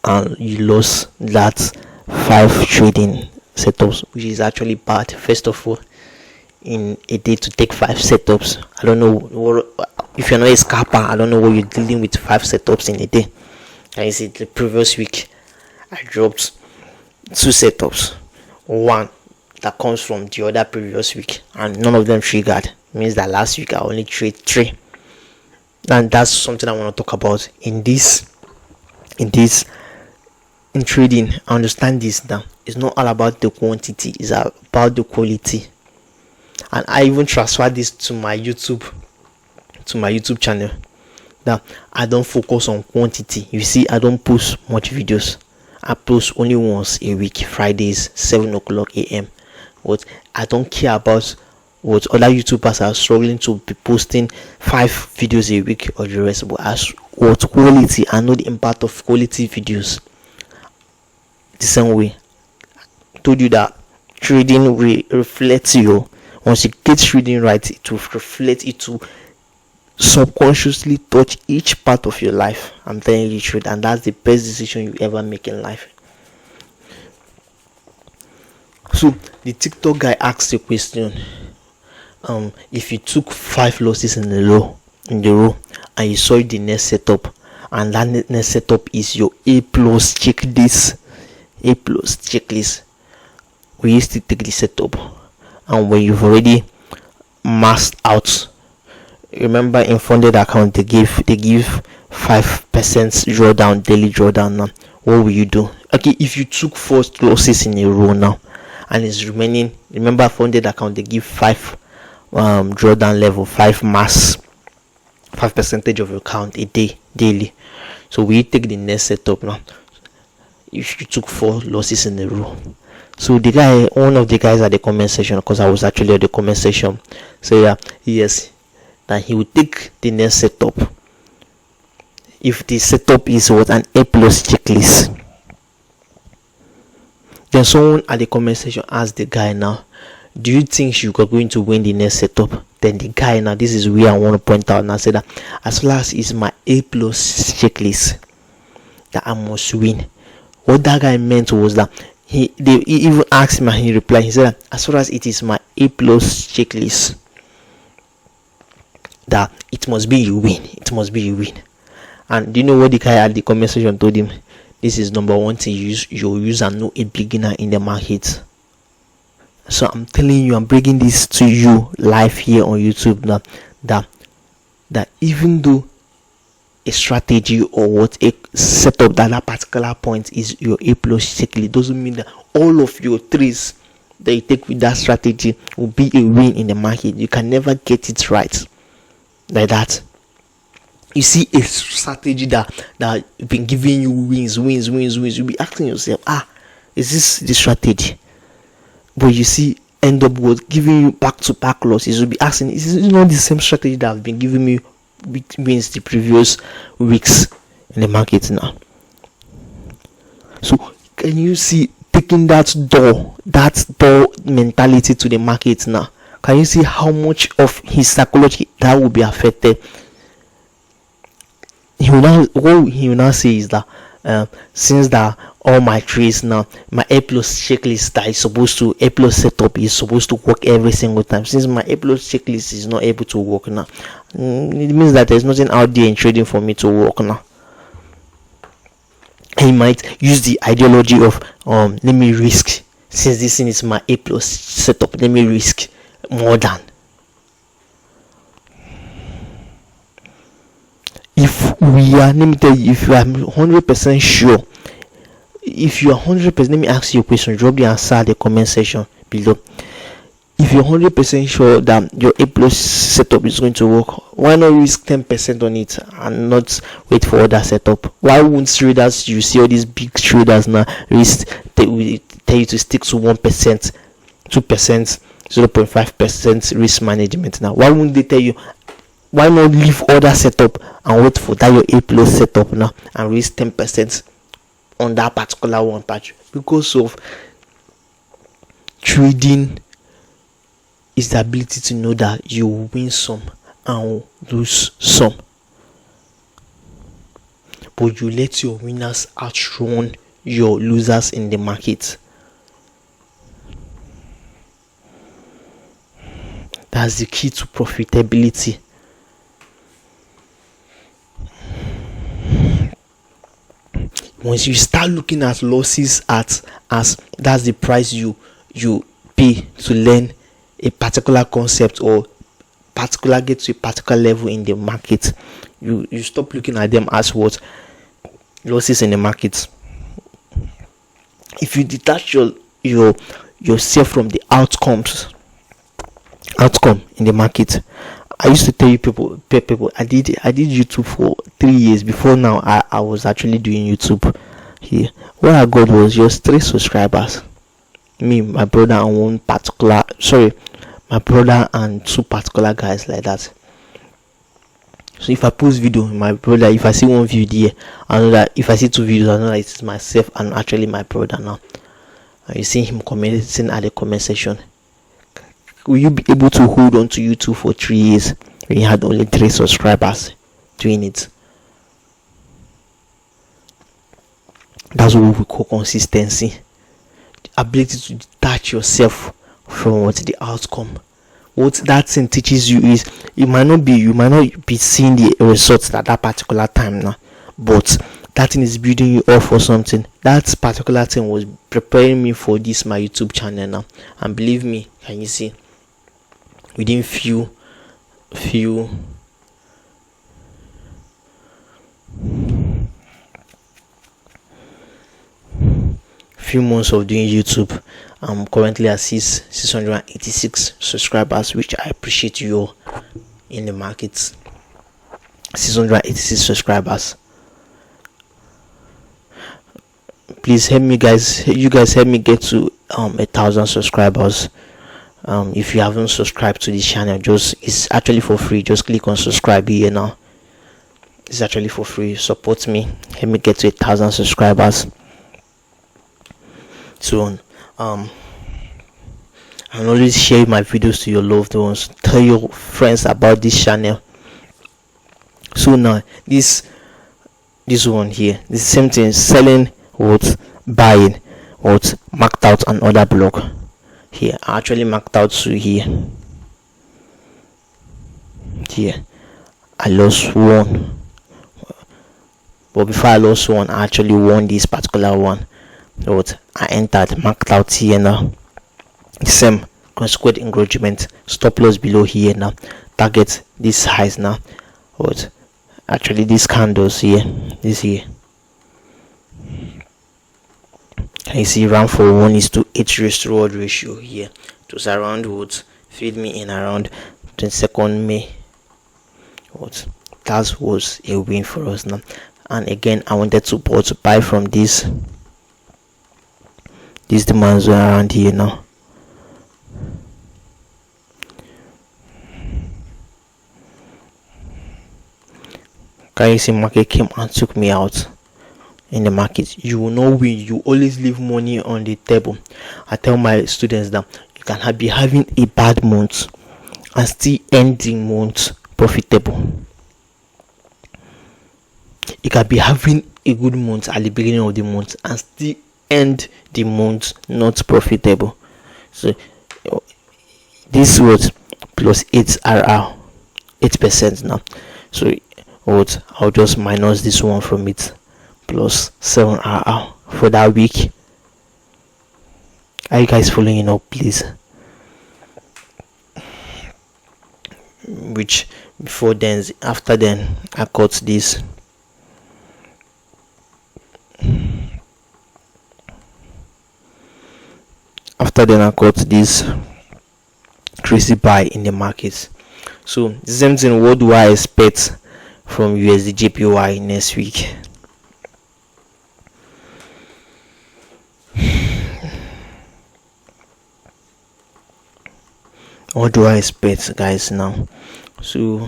and you lost that 5 trading setups, which is actually bad. First of all, in a day to take 5 setups, I don't know what, if you're not a scalper, I don't know what you're dealing with 5 setups in a day. And you see, the previous week I dropped 2 setups, one that comes from the other previous week, and none of them triggered. It means that last week I only trade 3. And that's something I want to talk about in trading. I understand this now. It's not all about the quantity, it's about the quality. And I even transfer this to my YouTube channel, that I don't focus on quantity. You see, I don't post much videos. I post only once a week, Fridays 7:00 a.m. But I don't care about what other YouTubers are struggling to be posting 5 videos a week or the rest. But as what quality, I know the impact of quality videos. The same way I told you that trading will reflect you. Once you get trading right, it will reflect, it to subconsciously touch each part of your life. I'm telling you the truth, and that's the best decision you ever make in life. So the TikTok guy asked the question, if you took 5 losses in a row and you saw the next setup, and that next setup is your A+ checklist, will you still take the setup? And when you've already maxed out, remember in funded account they give 5% drawdown, daily drawdown. Now what will you do? Okay, if you took 4 losses in a row now and it's remaining, remember funded account they give 5 drawdown level, 5% of your account a day, daily. So we take the next setup now if you took 4 losses in a row. So the guy, one of the guys at the comment section, because I was actually at the comment section, so yes, that he would take the next setup if the setup is what, an A+ checklist. Then someone at the comment section asked the guy, now, do you think you are going to win the next setup? Then the guy, now this is where I want to point out, and I said that as far as it's my A+ checklist that I must win. What that guy meant was that he even asked him and he replied, he said that as far as it is my A+ checklist, that it must be you win. And do you know what the guy at the comment section told him? This is number one thing you use and know a beginner in the market. So I'm telling you, I'm bringing this to you live here on YouTube now, that even though a strategy or what a setup that particular point is your A+ checklist, doesn't mean that all of your trades that you take with that strategy will be a win in the market. You can never get it right like that. You see a strategy that been giving you wins, you'll be asking yourself, is this the strategy? But you see end up with giving you back-to-back losses. You'll be asking, is it not the same strategy that have been giving me wins the previous weeks in the market now? So can you see taking that door mentality to the market now? Can you see how much of his psychology that will be affected? What he will now say is that since that all my trades now, my A+ checklist that is supposed to, A+ setup is supposed to work every single time, since my A+ checklist is not able to work now, it means that there's nothing out there in trading for me to work now. He might use the ideology of let me risk, since this thing is my A plus setup, let me risk more than. If we are, let me tell you, if you are 100% sure, if you are 100%, let me ask you a question, drop the answer in the comment section below. If you're 100% sure that your A plus setup is going to work, why not risk 10% on it and not wait for other setup? Why won't traders, you see all these big traders now, they will tell you to stick to 1%, 2%, 0.5% risk management? Now, why won't they tell you, why not leave other setup and wait for that your A plus setup now and risk 10% on that particular one patch? Because of trading is the ability to know that you will win some and lose some, but you let your winners outrun your losers in the market. That's the key to profitability. Once you start looking at losses as that's the price you pay to learn a particular concept or particular get to a particular level in the market, you stop looking at them as what losses in the market. If you detach yourself from the outcome in the market. I used to tell you people I did YouTube for 3 years before now I was actually doing YouTube here. What I got was just 3 subscribers, me, my brother, and my brother and 2 particular guys like that. So if I post video, my brother, if I see 1 view there, I know that if I see 2 videos, I know that it's myself and actually my brother now. And you see him commenting at the comment section. Will you be able to hold on to YouTube for 3 years when you had only 3 subscribers doing it? That's what we call consistency. The ability to detach yourself from what the outcome. What that thing teaches you is you might not be seeing the results at that particular time now, but that thing is building you up for something. That particular thing was preparing me for this my YouTube channel now, and believe me, can you see, within few months of doing YouTube, I'm currently at 686 subscribers, which I appreciate you all in the market. 686 subscribers. Please help me, guys. You guys help me get to 1,000 subscribers. If you haven't subscribed to this channel, it's actually for free. Just click on subscribe here now. It's actually for free. Support me, help me get to 1,000 subscribers soon. And always share my videos to your loved ones. Tell your friends about this channel. So now this one here, the same thing, selling what, buying what, marked out another block. Here I actually marked out to here I lost 1, but before I lost 1, I actually won this particular one. What I entered, marked out here now, same consequent engagement, stop loss below here now, target this highs now. What actually these candles here, this here, you see, round for 1:8 risk to reward ratio here. It was around what feed me in around 22nd May. What that was a win for us now. And again, I wanted to buy from this demand zone around here now. Can you see, market came and took me out in the market? You will not win. You always leave money on the table. I tell my students that you can be having a bad month and still end the month profitable. You can be having a good month at the beginning of the month and still end the month not profitable. So this was plus 8% now. So what, I'll just minus this one from it, plus 7 for that week. Are you guys following up, please? Which before then, after then, I cut this. After then, I got this crazy buy in the market. So the same thing. What do I expect from USD JPY next week? What do I expect, guys? Now, so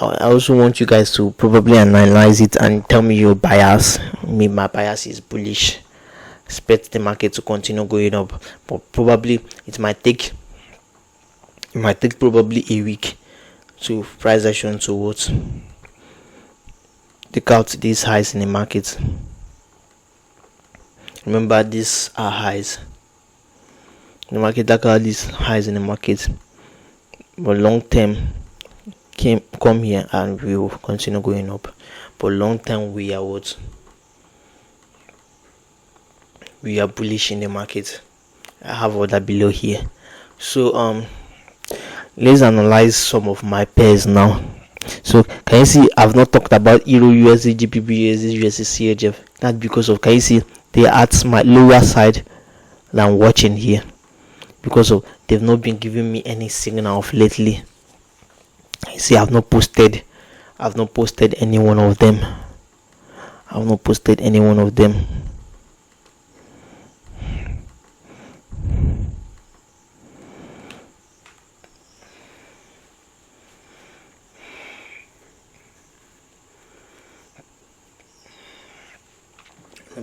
I also want you guys to probably analyze it and tell me your bias. My bias is bullish. Expect the market to continue going up, but probably it might take probably a week to price action to what take out these highs in the market. Remember, these are highs in the market. Take out these highs in the market, but long term come here and we will continue going up. But long term, we are what? We are bullish in the market. I have all that below here. So let's analyze some of my pairs now. So can you see I've not talked about Euro USD, GBP USD, USD CHF? That's because of, can you see they are at my lower side than watching here, because of they've not been giving me any signal of lately. You see, I've not posted any one of them. I've not posted any one of them.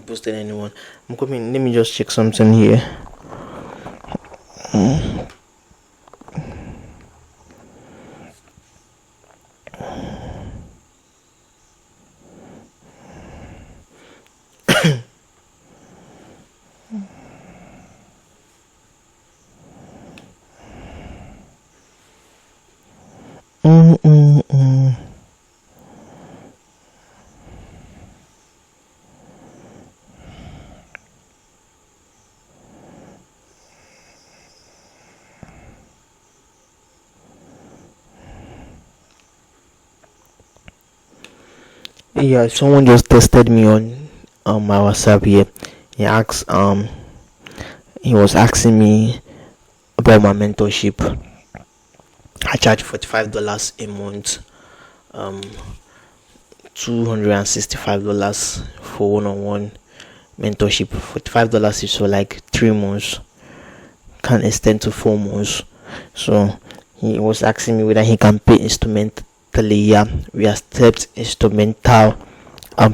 Posted anyone. I'm coming. Let me just check something here. Yeah, someone just tested me on my WhatsApp here. He was asking me about my mentorship. I charge $45 a month, $265 for one-on-one mentorship. $45 is for like 3 months, can extend to 4 months. So he was asking me whether he can pay instrumentally. Yeah, we accept instrumental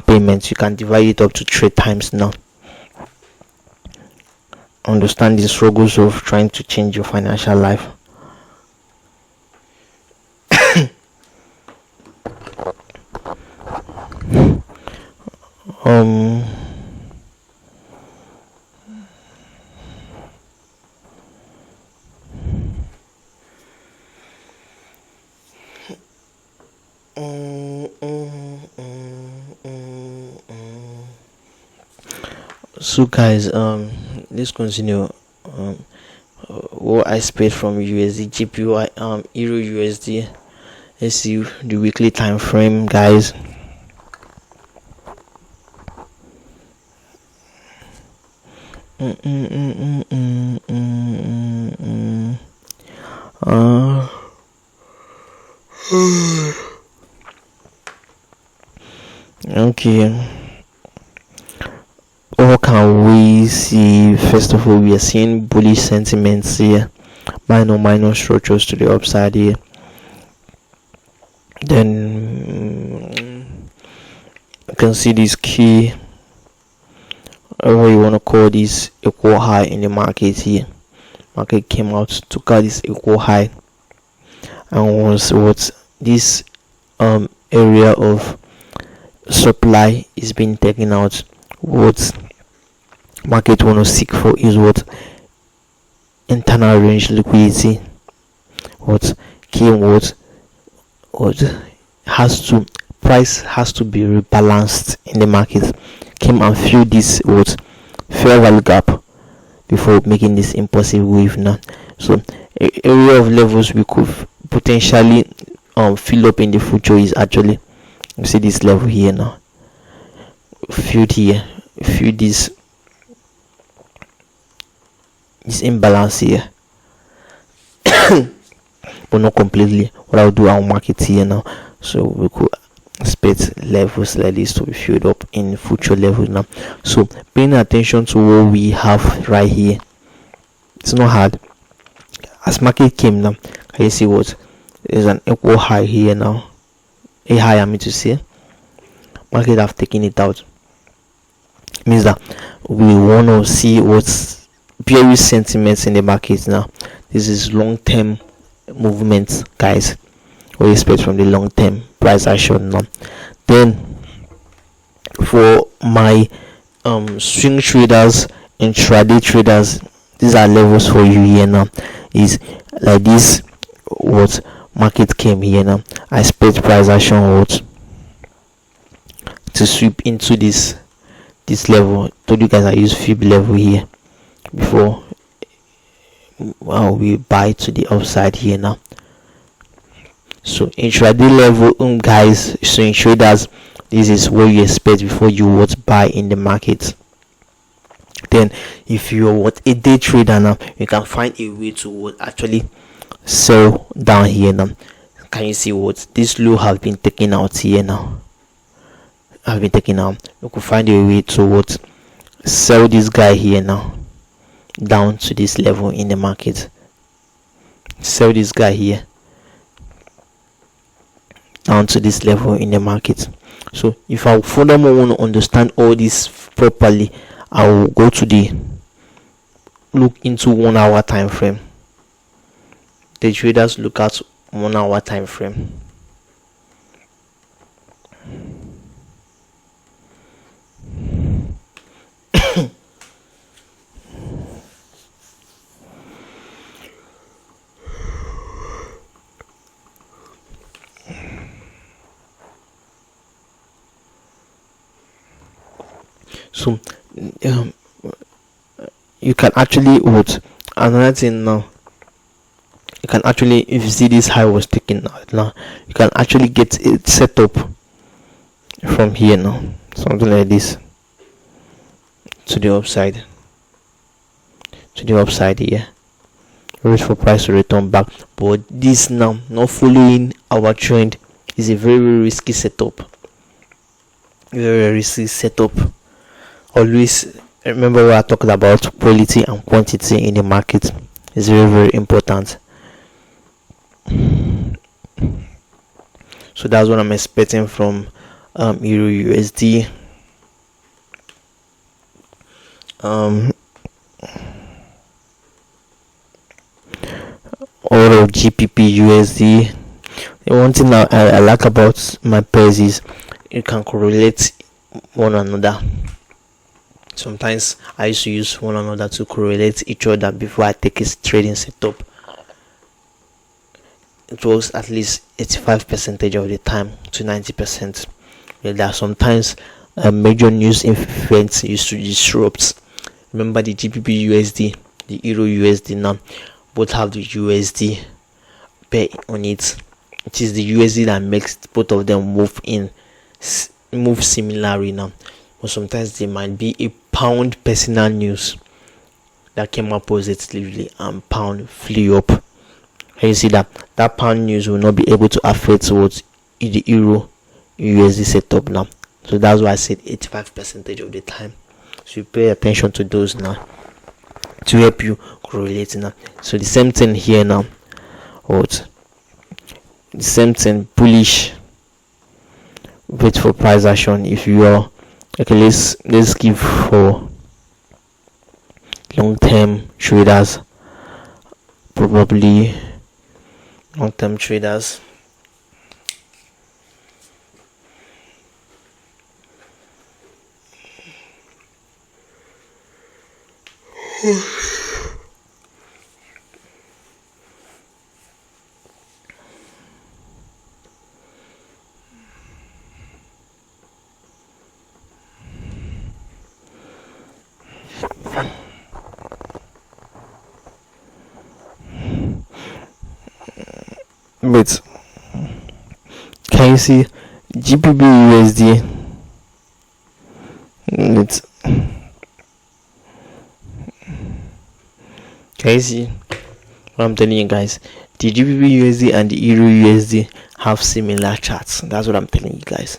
payments. You can divide it up to 3 times now. Understand the struggles of trying to change your financial life. So guys, let's continue. What I expect from USD JPY, Euro USD. Let's see the weekly time frame, guys. Okay. What can we see? First of all, we are seeing bullish sentiments here, minor structures to the upside here. Then you can see this key, what you want to call this, equal high in the market here. Market came out, took out this equal high, and was what this area of supply is being taken out. What market want to seek for is what internal range liquidity. What came what has to price has to be rebalanced in the market, came and fill this what fair value gap before making this impulsive wave now. So area of levels we could potentially fill up in the future is actually, you see this level here now, filled here, fill this imbalance here, but not completely. What I'll do, I'll mark it here now, so we could expect levels like this to be filled up in future levels now. So paying attention to what we have right here, it's not hard. As market came now, can you see what there's an equal high here now, a high I mean to say, market have taken it out. Means that we want to see what's bearish sentiments in the market now. This is long-term movements, guys. What you expect from the long-term price action now. Then for my swing traders and intraday traders, these are levels for you here now. Is like this, what market came here now, I expect price action what to sweep into this level. Told you guys I use fib level here before we buy to the upside here now. So intraday level, guys, so in traders, this is what you expect before you would buy in the market. Then if you're a day trader now, you can find a way to actually sell down here now. Can you see what this low have been taken out here now? Have been taken out. You could find a way to sell this guy here now down to this level in the market. Sell this guy here down to this level in the market. So if I furthermore want to understand all this properly, I will go to look into 1 hour time frame. The traders look at 1 hour time frame. So you can actually another thing now, you can actually, if you see this high was taken out now, you can actually get it set up from here now, something like this, to the upside here. Wait for price to return back. But this now, not following our trend, is a very, very risky setup. Very risky setup. Always remember what I talked about, quality and quantity in the market is very, very important. So that's what I'm expecting from Euro USD, or GPP USD. The one thing I like about my pairs is you can correlate one another. Sometimes I used to use one another to correlate each other before I take a trading setup. It works at least 85% of the time to 90%. There are sometimes major news events used to disrupt. Remember the GBP USD, the Euro USD now, both have the USD pair on it. It is the USD that makes both of them move similarly now. But sometimes there might be a pound personal news that came up positively and pound flew up. And you see that pound news will not be able to affect what the Euro USD setup now. So that's why I said 85% of the time. So you pay attention to those now to help you correlate now. So the same thing here now. The same thing, bullish. Wait for price action. If you are okay, let's give for long-term traders, probably long-term traders. But can you see GBP USD? It's, can you see what I'm telling you guys? The GBP USD and the Euro USD have similar charts. That's what I'm telling you guys.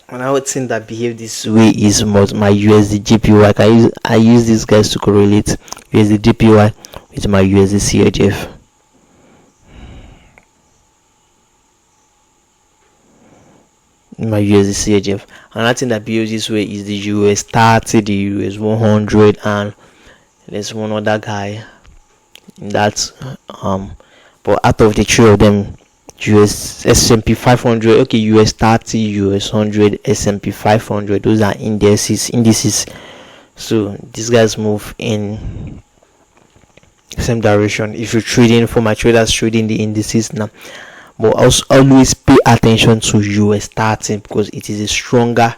And I would think that behave this way is my USD JPY. I use these guys to correlate USD JPY with my USD CHF. My USD CHF. Another thing that behaves this way is the US 30, the US 100, and there's one other guy. That's but out of the three of them, US S&P 500, okay, US 30, US 100, S&P 500, those are indices. So these guys move in same direction. If you're trading, for my traders trading the indices now, but also always pay attention to US 30 because it is a stronger,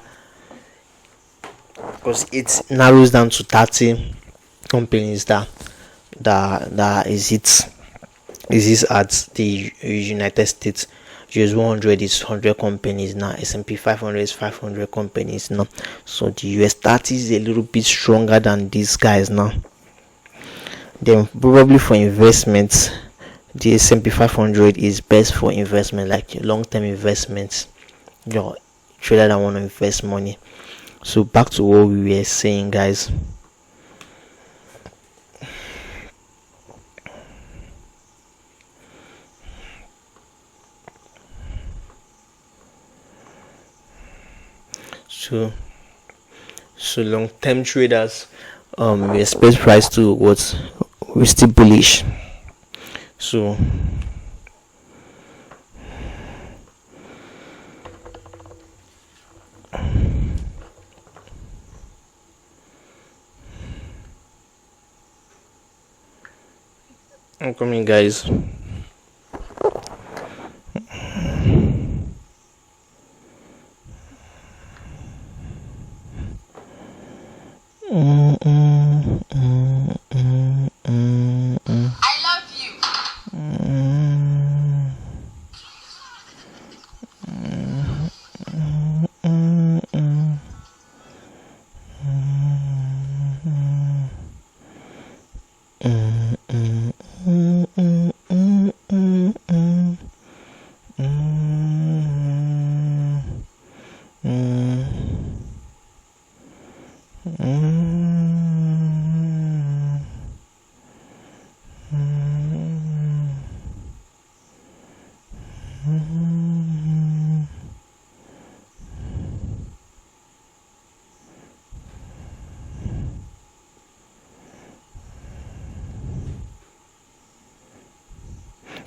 because it narrows down to 30 companies that is at the United States. US 100 is 100 companies now. S&P 500 is 500 companies now. So the US 30 is a little bit stronger than these guys now. Then probably for investments, the S&P 500 is best for investment, like long-term investments. Your trader that want to invest money. So back to what we were saying, guys. So long-term traders, we expect price to what we're still bullish. So I'm coming, guys.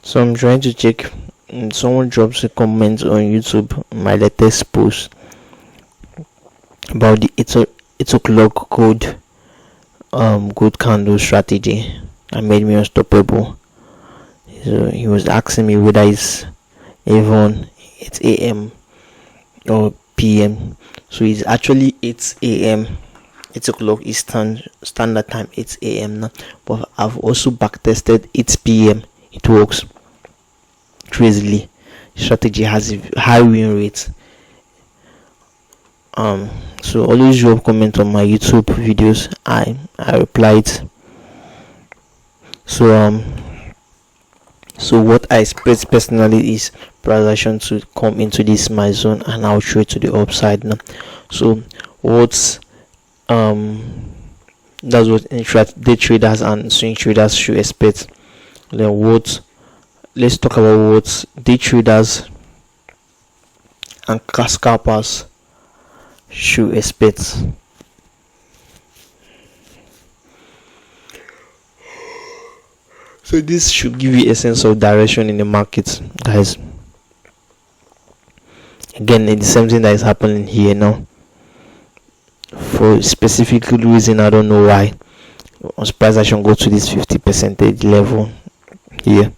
So I'm trying to check. Someone drops a comment on YouTube, my latest post about the 8 o'clock code good candle strategy that made me unstoppable. So he was asking me whether it's even 8 a.m. or p.m. So it's actually 8 a.m. 8 o'clock Eastern Standard Time, 8 a.m. now. But I've also backtested 8 p.m. It works crazily. Strategy has a high win rate. So always drop comment on my YouTube videos. I replied. So what I expect personally is price action to come into this my zone and I'll trade to the upside now. So what's that's what day traders and swing traders should expect. Then let's talk about what day traders and scalpers should expect. So this should give you a sense of direction in the market, guys. Again, it's the same thing that is happening here now. For specific reason, I don't know why. On price action go to this 50% level here.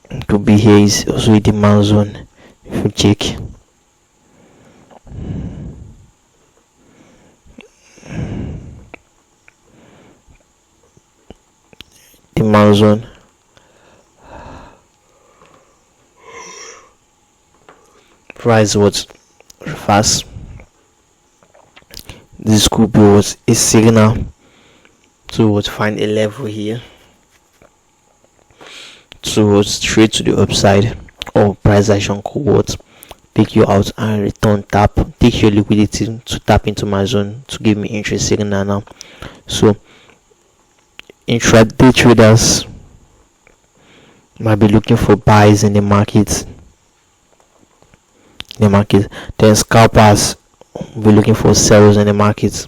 It could be here is also a demand zone. If you check. Demand zone price was fast. This could be was a signal to find a level here to straight to the upside, or price action could take you out and return tap, take your liquidity to tap into my zone to give me interest signal now. So intraday traders might be looking for buys in the market. Then scalpers will be looking for sells in the market.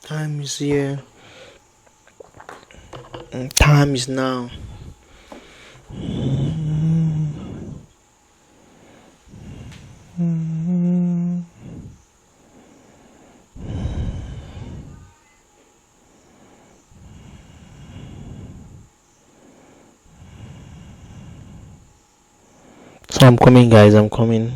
Time is here. Time is now. So I'm coming, guys. I'm coming.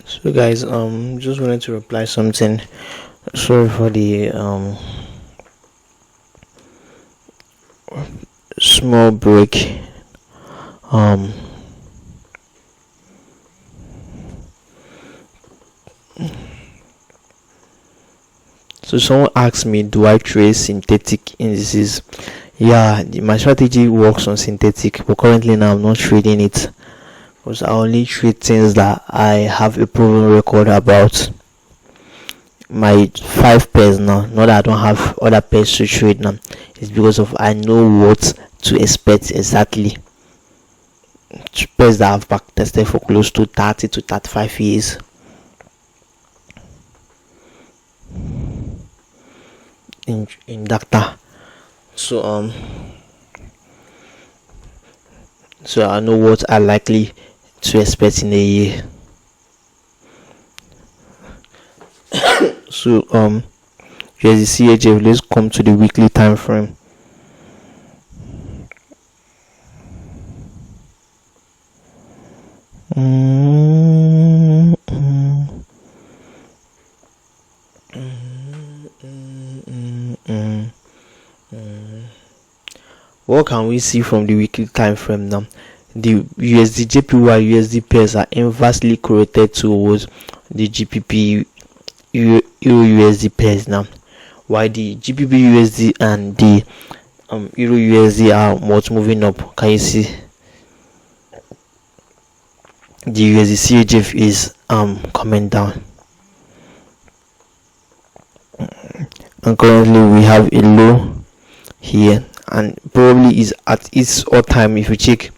So guys, just wanted to reply something. Sorry for the small break. So someone asked me, do I trade synthetic indices? Yeah, my strategy works on synthetic, but currently now I'm not trading it because I only trade things that I have a proven record about. My 5 pairs now, not that I don't have other pairs to trade now, it's because of I know what to expect exactly. Pairs that I've back tested for close to 30 to 35 years. In data. So I know what I likely to expect in a year. So here's the CHF. Let's come to the weekly time frame. What can we see from the weekly time frame now? The USD JPY USD pairs are inversely correlated towards the GBP Euro USD pairs now, while the GBP USD and the Euro USD are much moving up. Can you see? The USD CHF is coming down, and currently we have a low here, and probably is at its all-time. If you check,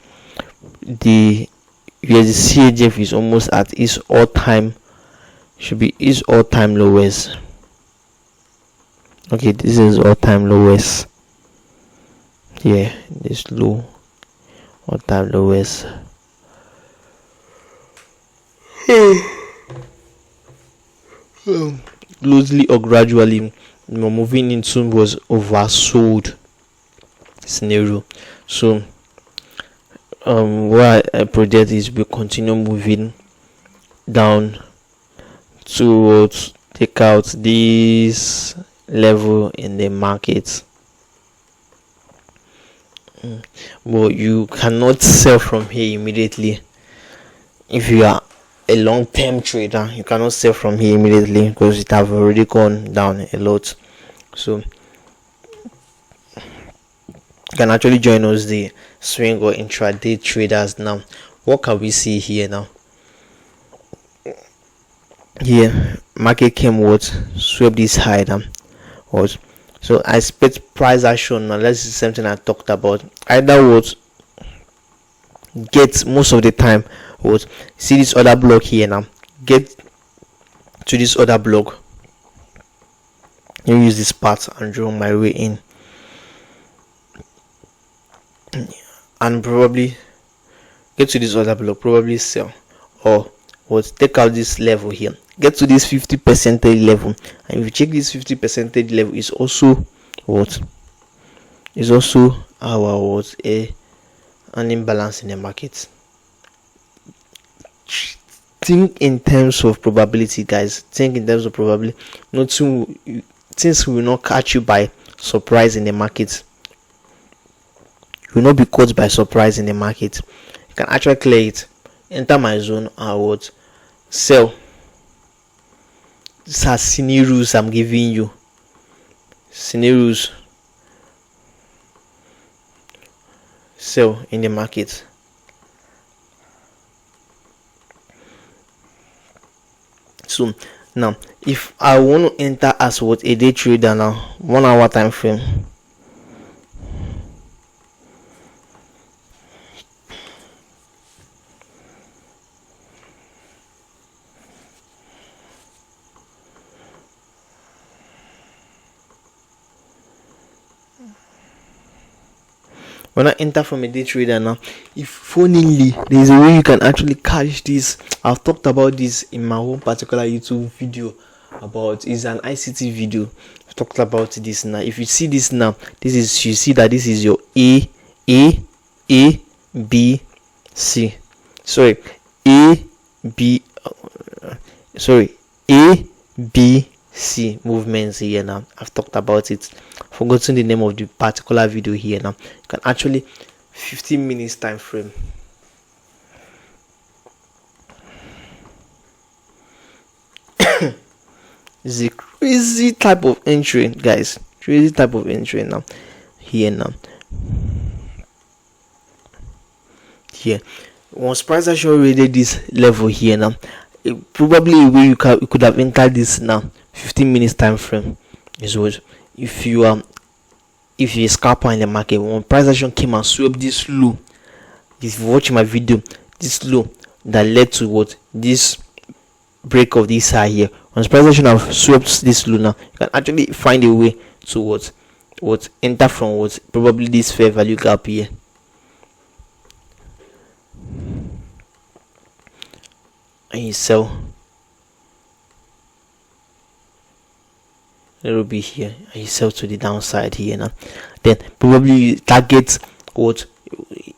the USD CHF is almost at its all-time, should be its all-time lowest. Okay, this is all-time lowest. Yeah, this low, all-time lowest. Closely or gradually moving into was oversold scenario. So what I project is we continue moving down to take out this level in the market. But you cannot sell from here immediately. If you are a long-term trader, you cannot sell from here immediately because it have already gone down a lot. So you can actually join us, the swing or intraday traders. Now what can we see here now? Here market came what swept this high down. What? So I expect price action now. That's something I talked about. Either what get most of the time what see this other block here now, get to this other block, you use this part and draw my way in, and probably get to this other block, probably sell, or what take out this level here, get to this 50% level, and if you check this 50% level is also what is also our what an imbalance in the market. Think in terms of probability, guys. Think in terms of probability. Things will not catch you by surprise in the market. You will not be caught by surprise in the market. You can actually clear it, enter my zone, and what sell. These are scenarios I'm giving you. Scenarios. Sell in the market. So now if I want to enter as what a day trader now, 1 hour time frame, when I enter from a day trader now, if funnily there is a way you can actually catch this. I've talked about this in my own particular YouTube video about, is an ICT video. I've talked about this now. If you see this now, this is, you see that this is your A B C, sorry, A B C movements here now. I've talked about it, forgotten the name of the particular video here now. You can actually 15 minutes time frame. This is a crazy type of entry, guys. Crazy type of entry now. Here now. Here. Once price action rated this level here now, probably a way you could have entered this now 15 minutes time frame is what if you're a scalper in the market. When price action came and swept this low, if you watch my video, this low that led to what this break of this high here, once price action have swept this low now, you can actually find a way to what enter from what probably this fair value gap here. And you sell a little bit here and you sell to the downside here now. Then probably you target what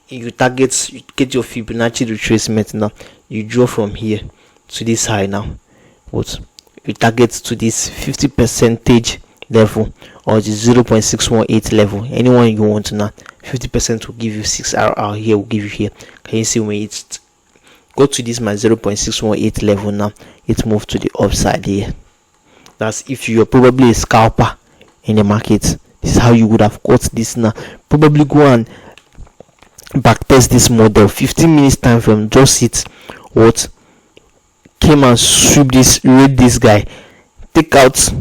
you get your Fibonacci retracement now. You draw from here to this high now. What you target to this 50% level or the 0.618 level. Anyone you want now. 50% will give you 6RR here, will give you here. Can you see when it's go to this my 0.618 level now, it moved to the upside here. That's if you're probably a scalper in the market. This is how you would have got this now. Probably go and backtest this model 15 minutes time frame, just it what came and sweep this, read this guy, take out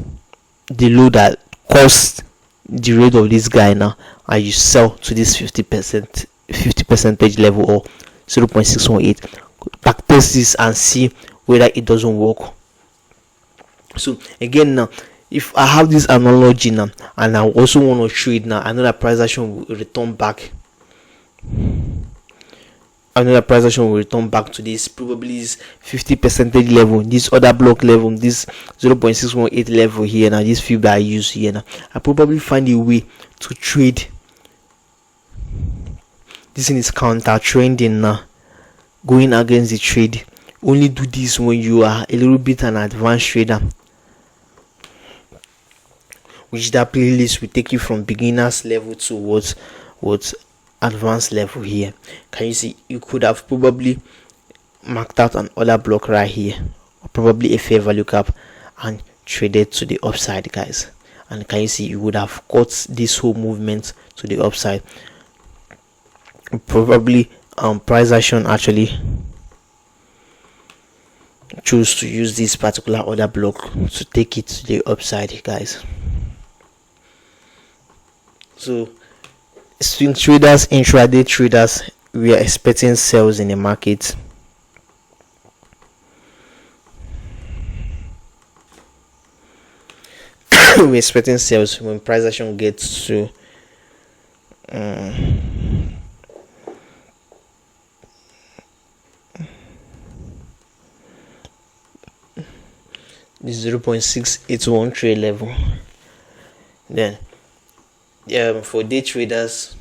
the low that caused the rate of this guy now, and you sell to this 50% level or 0.618. Backtest this and see whether it doesn't work. So again now, if I have this analogy now and I also want to trade now, I know that price action will return back. I know that price action will return back to this probably this 50% level, this other block level, this 0.618 level here now, this fib that I use here now. I probably find a way to trade. This thing is counter trending now, going against the trade. Only do this when you are a little bit an advanced trader, which that playlist will take you from beginners level towards what advanced level here. Can you see you could have probably marked out an order block right here, or probably a fair value gap, and traded to the upside, guys. And can you see you would have got this whole movement to the upside. Probably price action actually choose to use this particular order block to take it to the upside, guys. So swing traders, intraday traders, we are expecting sales in the market. We're expecting sales when price action gets to the 0.681 trade level. Then for day traders,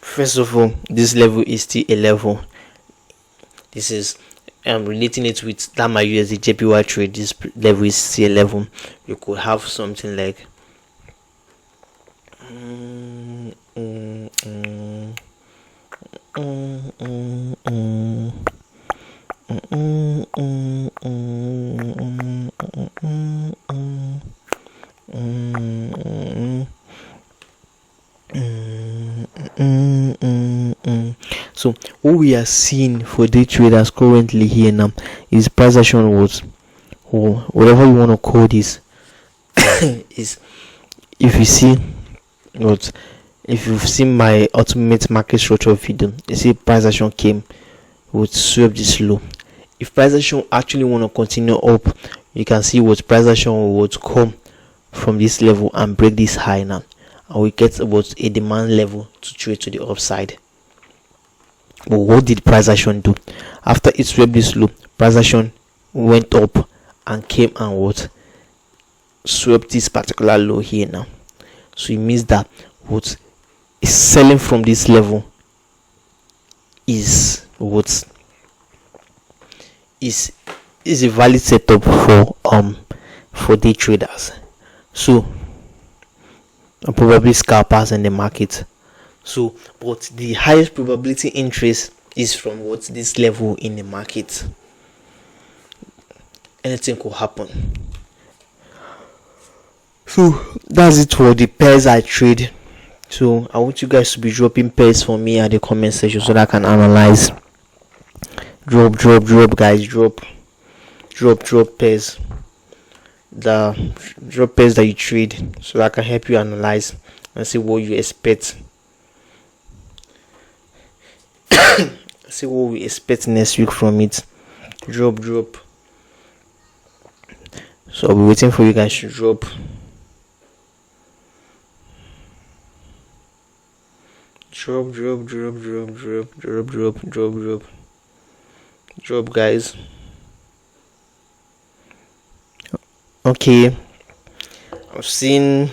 first of all, this level is still a level. This is relating it with that my USD JPY trade. This level is still a level. You could have something like so what we are seeing for day traders currently here now is price action was, or whatever you want to call this, is if you see what, if you've seen my ultimate market structure video, you see price action came, would sweep this low. If price action actually want to continue up, you can see what price action would come from this level and break this high now, and we get about a demand level to trade to the upside. But what did price action do? After it swept this low, price action went up and came and what swept this particular low here now. So it means that what is selling from this level is what is a valid setup for day traders. So or probably scalpers in the market. So but the highest probability interest is from what this level in the market. Anything could happen. So that's it for the pairs I trade. So I want you guys to be dropping pairs for me at the comment section so that I can analyze. Drop guys, drop pairs. Drop pairs that you trade so that I can help you analyze and see what you expect. See what we expect next week from it. Drop. So I'll be waiting for you guys to drop. Drop guys. Okay, I've seen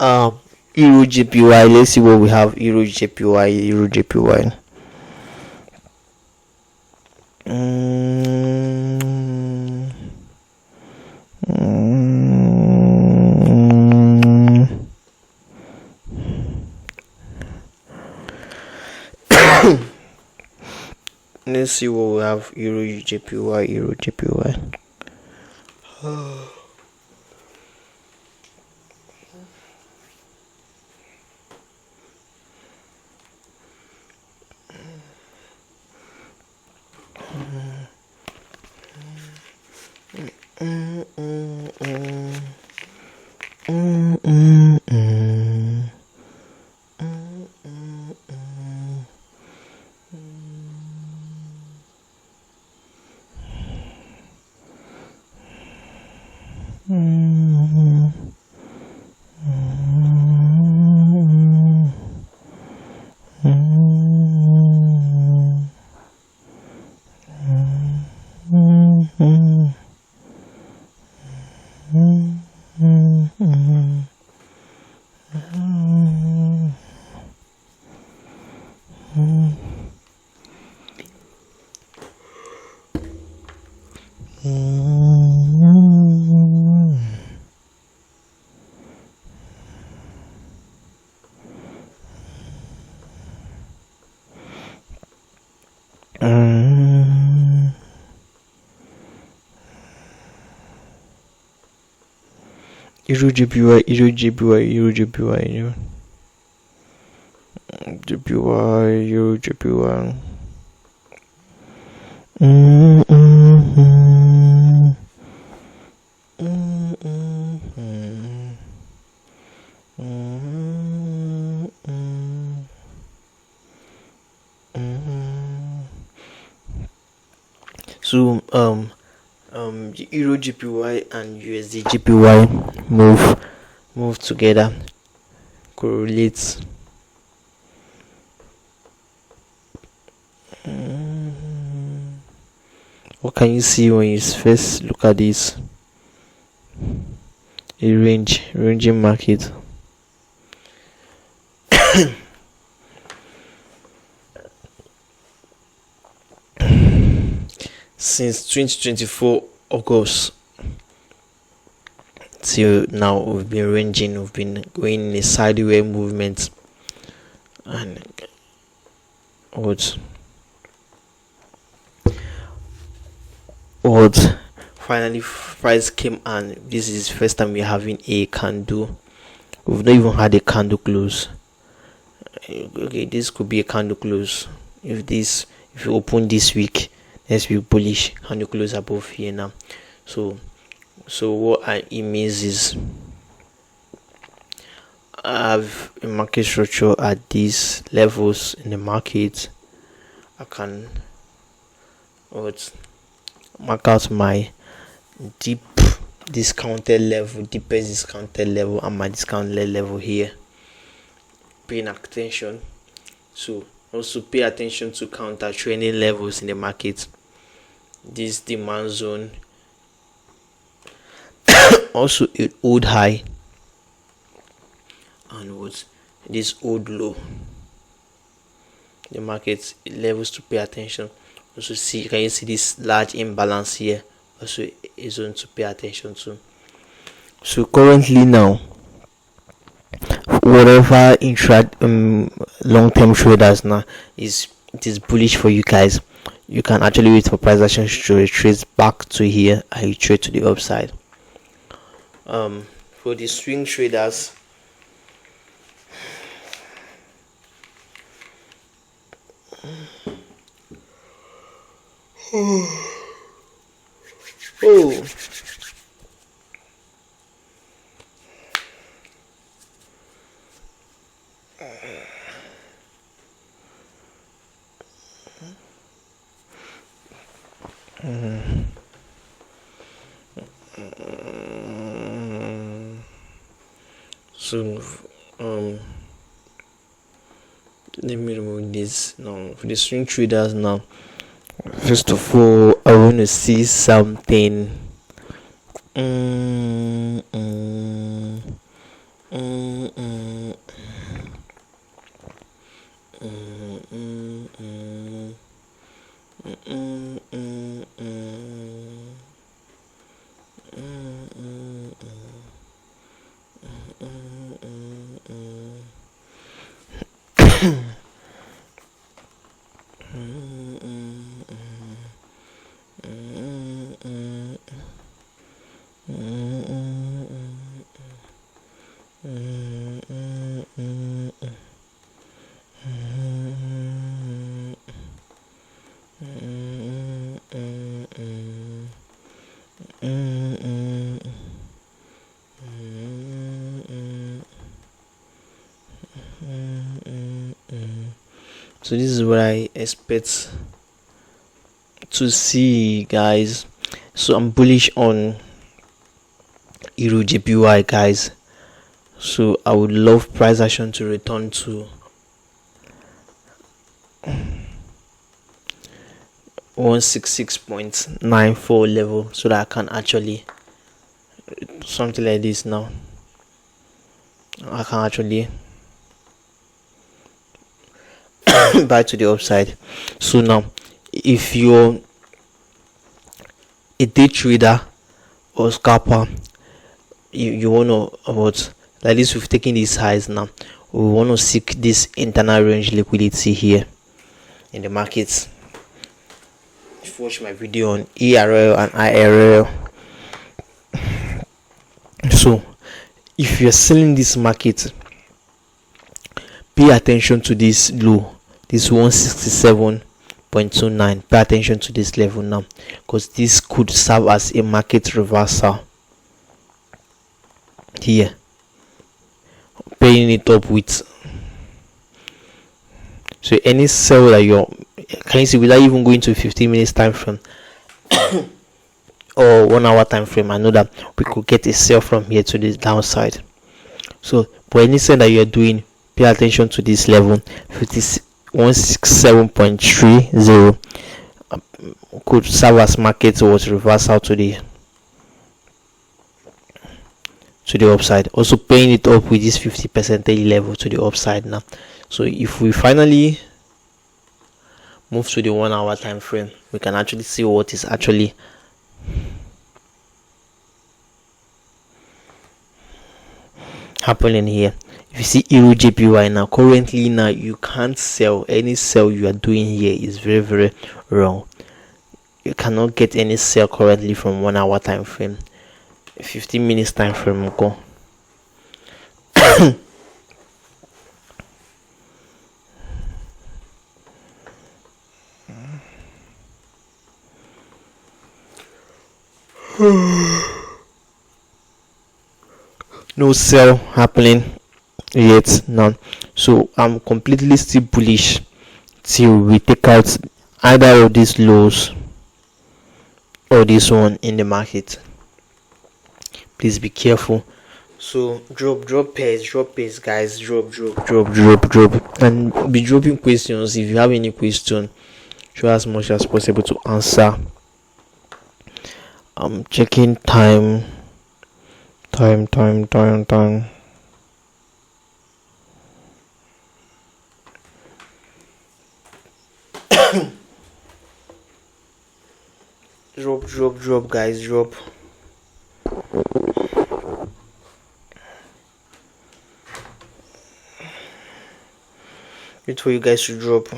Euro JPY. Let's see what we have. Euro JPY. Let's see what we have. Euro JPY. Euro JPY. So the Euro JPY and USD JPY move together, correlates. What can you see when you first look at this? A ranging market. Since 2024 August till now, we've been ranging. We've been going in a sideways movement, and what finally price came, and this is the first time we're having a candle. We've not even had a candle close. Okay, this could be a candle close. If you open this week, next week bullish, candle close above here now. So what it means is I have a market structure at these levels in the market. I can mark out my deepest discounted level, and my discounted level here. Paying attention. So also pay attention to counter training levels in the market. This demand zone, also an old high, and this old low. The market levels to pay attention. Also can you see this large imbalance here? Also a zone to pay attention to. So currently now, whatever intra long-term traders now is, it is bullish for you guys. You can actually wait for price action to retrace back to here and you trade to the upside. For the swing traders, oh, so let me remove this now. For the swing traders now, first of all, I want to see something. So this is what I expect to see, guys. So I'm bullish on Euro JPY, guys. So I would love price action to return to 166.94 level, so that I can actually something like this. Now I can actually buy to the upside. So now, if you're a day trader or scalper, you want to, about like this, we've taken these highs. Now we want to seek this internal range liquidity here in the markets. If you watch my video on ERL and IRL, so if you're selling this market, pay attention to this low, this 167.29. pay attention to this level now, because this could serve as a market reversal here, paying it up with. So any sell that you're, can you see, without even going to 15 minutes time frame or 1 hour time frame, I know that we could get a sell from here to this downside. So for any sell that you're doing, pay attention to this level, 167.30. Could serve as market was reversal to the upside. Also paying it up with this 50% level to the upside now. So if we finally move to the 1 hour time frame, we can actually see what is actually happening here. If you see Euro JPY now, currently now you can't sell. Any sell you are doing here is very, very wrong. You cannot get any sell currently from 1 hour time frame. 15 minutes time frame go. No sell happening yet now, so I'm completely still bullish till we take out either of these lows or this one in the market. Please be careful. So drop pairs, guys. Drop, and be dropping questions. If you have any question, try as much as possible to answer. I'm checking time. Drop, guys, drop. Wait for you guys to drop.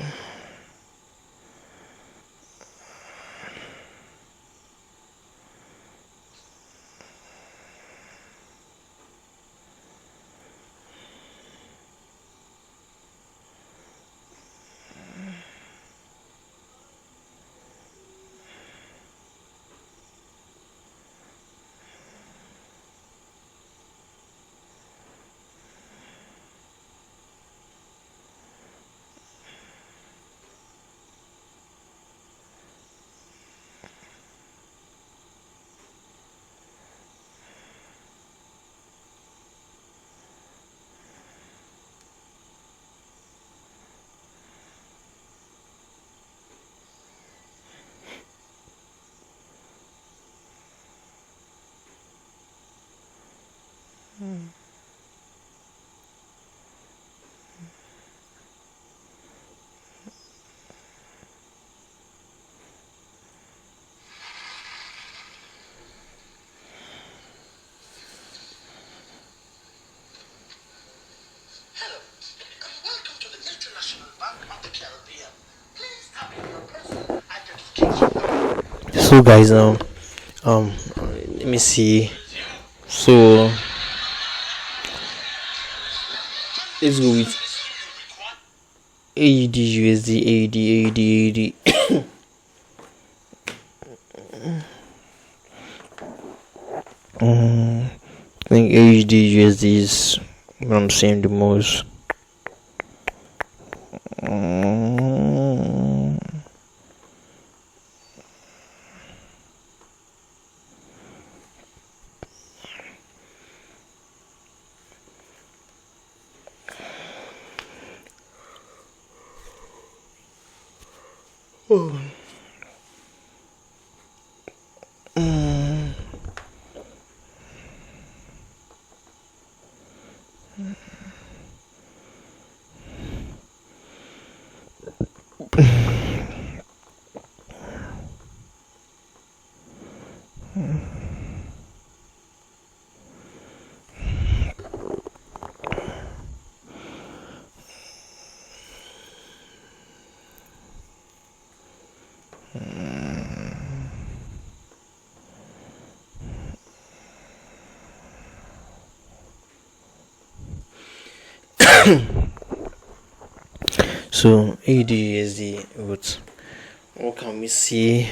So guys, let me see. So let's go with AUD USD AUD. I think AUD USD is what I'm saying the most. So AUD USD, what can we see?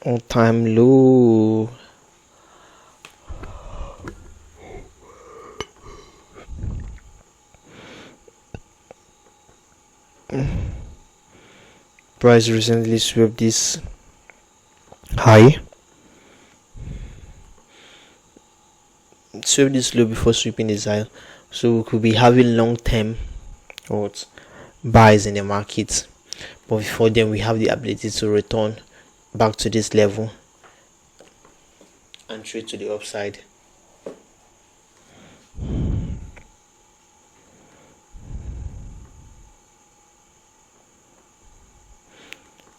All time low. Price recently swept this high. Swept this low before sweeping this high. So we could be having long-term buys in the market. But before then, we have the ability to return back to this level and trade to the upside.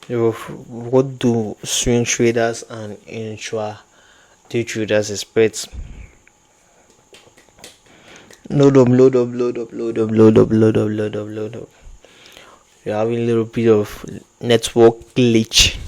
What do swing traders and intra-day traders expect? Load up. We're having a little bit of network glitch.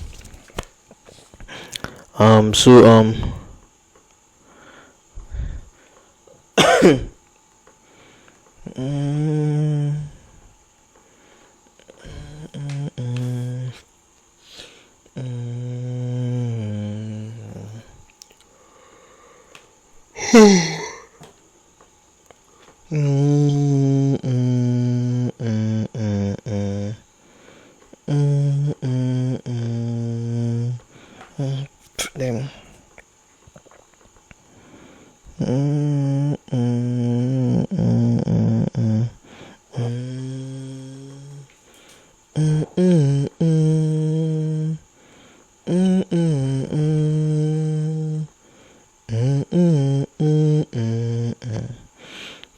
Them.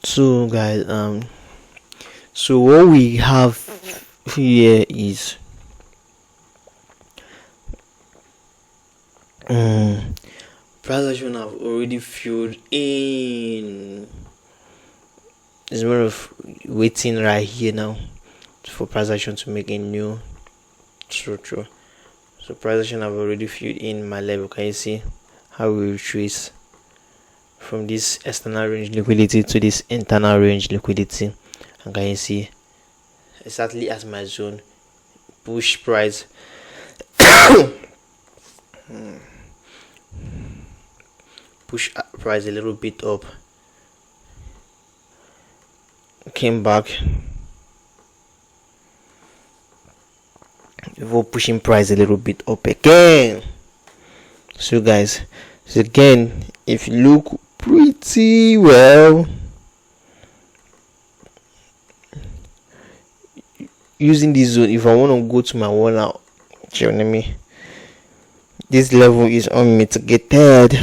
So guys, so what we have here is Price action have already filled in. It's more of waiting right here now for price action to make a new structure. So price action have already filled in my level. Can you see how we retrace from this external range liquidity to this internal range liquidity? And can you see exactly as my zone push price push price a little bit up, came back before pushing price a little bit up again. So guys, so again, if you look pretty well using this zone, if I want to go to my one out, this level is unmitigated.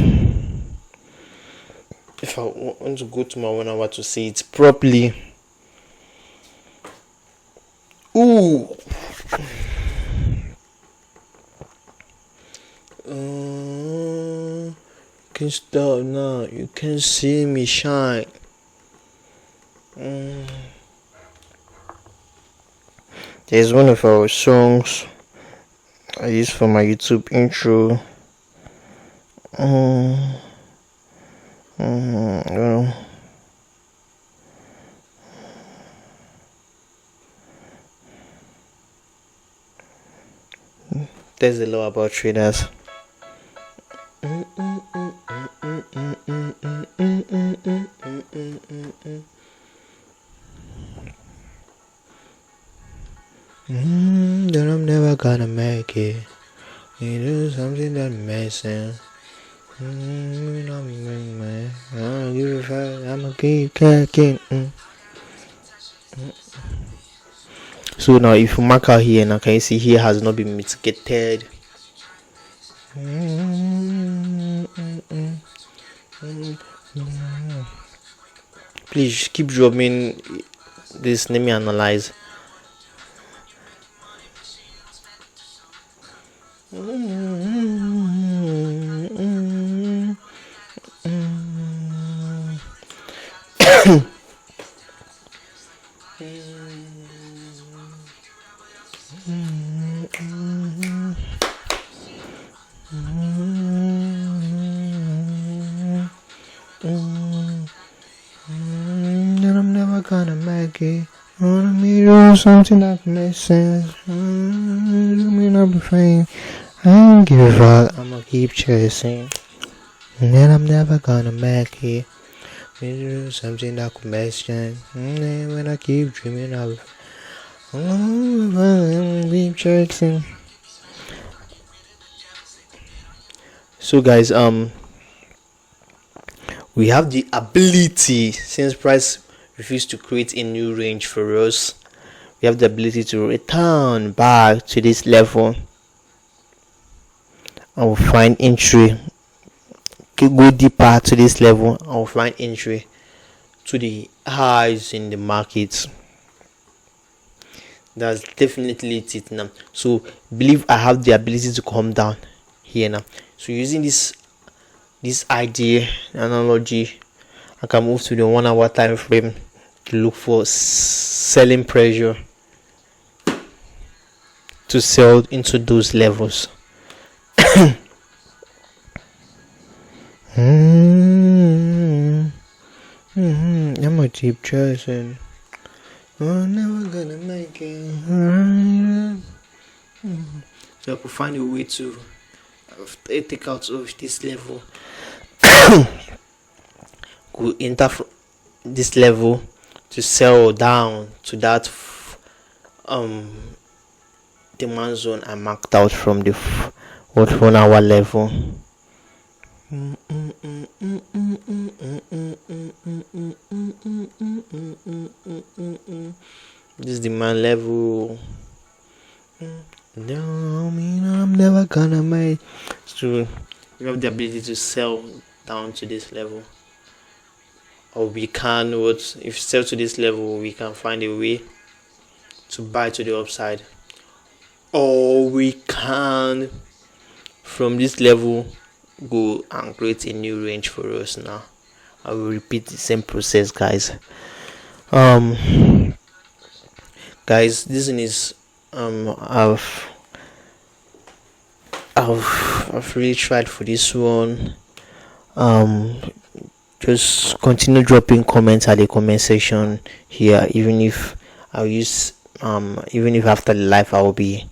If I want to go to my 1 hour to see it properly, can stop now. You can see me shine. There's one of our songs I use for my YouTube intro. There's a lot about traders. That I'm never gonna make it. You do something that makes sense. I'ma give a fuck. I'ma keep cracking. So now, if you mark out here, now can you see here has not been mitigated? Please keep dropping this. Let me analyze. I'm never gonna make it. Want me to do something that makes sense. Me not be fame. I don't give a fuck. I'ma keep chasing. And then I'm never gonna make it. Me to do something that could make sense. When I keep dreaming of, keep chasing. So guys, we have the ability, since price refused to create a new range for us, we have the ability to return back to this level. I will find entry, go deeper to this level. I will find entry to the highs in the market. That's definitely it now. So believe I have the ability to come down here now. So using this idea analogy, I can move to the 1 hour time frame to look for selling pressure to sell into those levels. I'm gonna keep chasing. I'm never gonna make it. So I could find a way to take out of this level. Could enter from this level to sell down to that demand zone I marked out from the 1 hour level. This demand level. No, I'm never gonna make. So we have the ability to sell down to this level, or we can, if sell to this level, we can find a way to buy to the upside, or we can from this level, go and create a new range for us. Now I will repeat the same process, guys. Guys, this one is I've really tried for this one. Just continue dropping comments at the comment section here, even if after the live I'll be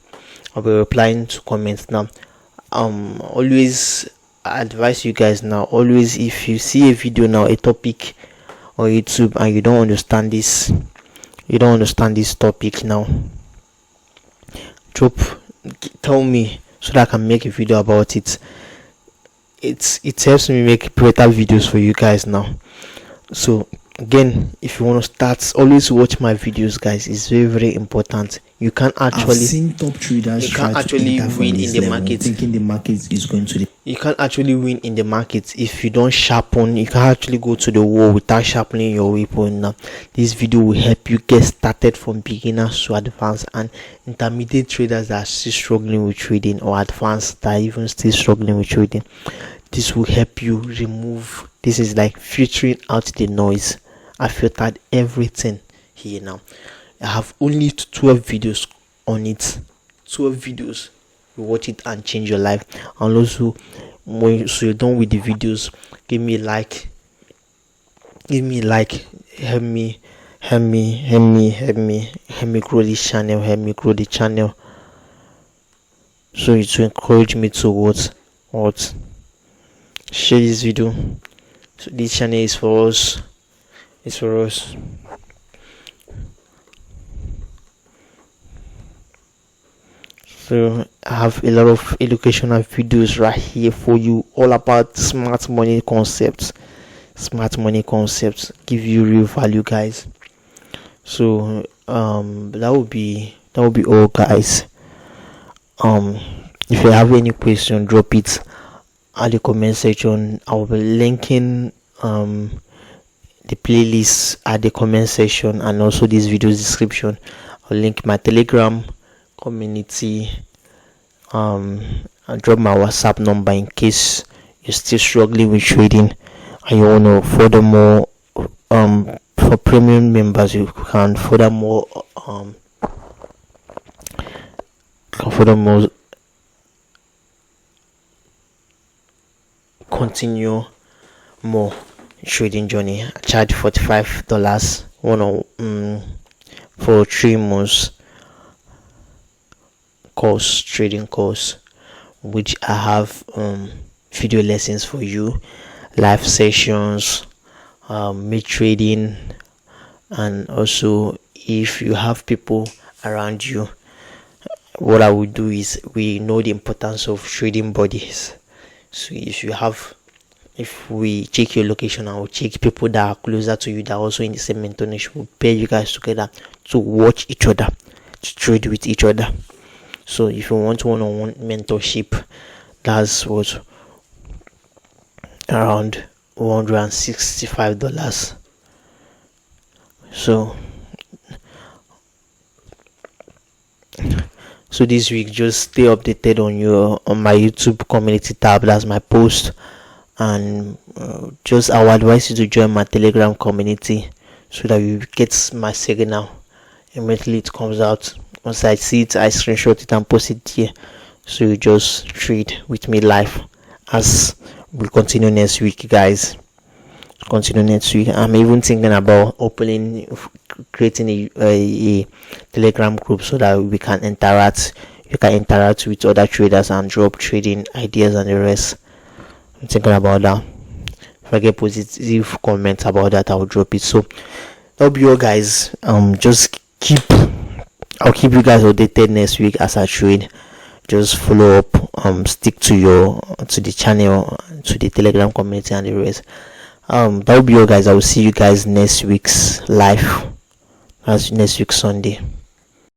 replying to comments. Now always advise you guys, now always, if you see a video now, a topic on YouTube, and you don't understand this topic, now tell me so that I can make a video about it. It helps me make better videos for you guys now. So again, if you want to start, always watch my videos, guys. It's very, very important. You can't actually top traders win in the market, thinking the market is going to you can't actually win in the market if you don't sharpen. You can't actually go to the wall without sharpening your weapon. Now this video will help you get started from beginners to advanced and intermediate traders that are still struggling with trading, or advanced that are even still struggling with trading. This will help you remove, this is like filtering out the noise. I filtered everything here. Now I have only 12 videos on it. 12 videos. You watch it and change your life. And also, so you're done with the videos, give me a like, help me grow this channel, help me grow the channel, so it will encourage me to what share this video. So this channel is for us. It's for us. So I have a lot of educational videos right here for you, all about smart money concepts. Give you real value, guys. So that will be all, guys. If you have any question, drop it at the comment section. I will be linking the playlist at the comment section, and also this video's description. I'll link my Telegram community, and drop my WhatsApp number in case you're still struggling with trading and you want to furthermore, for premium members, you can furthermore continue more trading journey. I charge $45 for 3 months trading course, which I have video lessons for you, live sessions, me trading, and also if you have people around you, what I will do is, we know the importance of trading buddies. So if we check your location, I will check people that are closer to you that are also in the same mentorship. We'll pair you guys together to watch each other, to trade with each other. So if you want one-on-one mentorship, that's what, around $165. So this week, just stay updated on my YouTube community tab. That's my post, and just I would advise you to join my Telegram community so that you get my signal immediately it comes out. Once I see it, I screenshot it and post it here, so you just trade with me live. As we'll continue next week, guys. I'm even thinking about creating a Telegram group so that we can interact. You can interact with other traders and drop trading ideas and the rest. I'm thinking about that. If I get positive comments about that, I'll drop it. So that'll be all, guys. I'll keep you guys updated next week as I trade. Just follow up, stick to the channel, to the Telegram community and the rest. That'll be all, guys. I will see you guys next week's live. That's next week Sunday.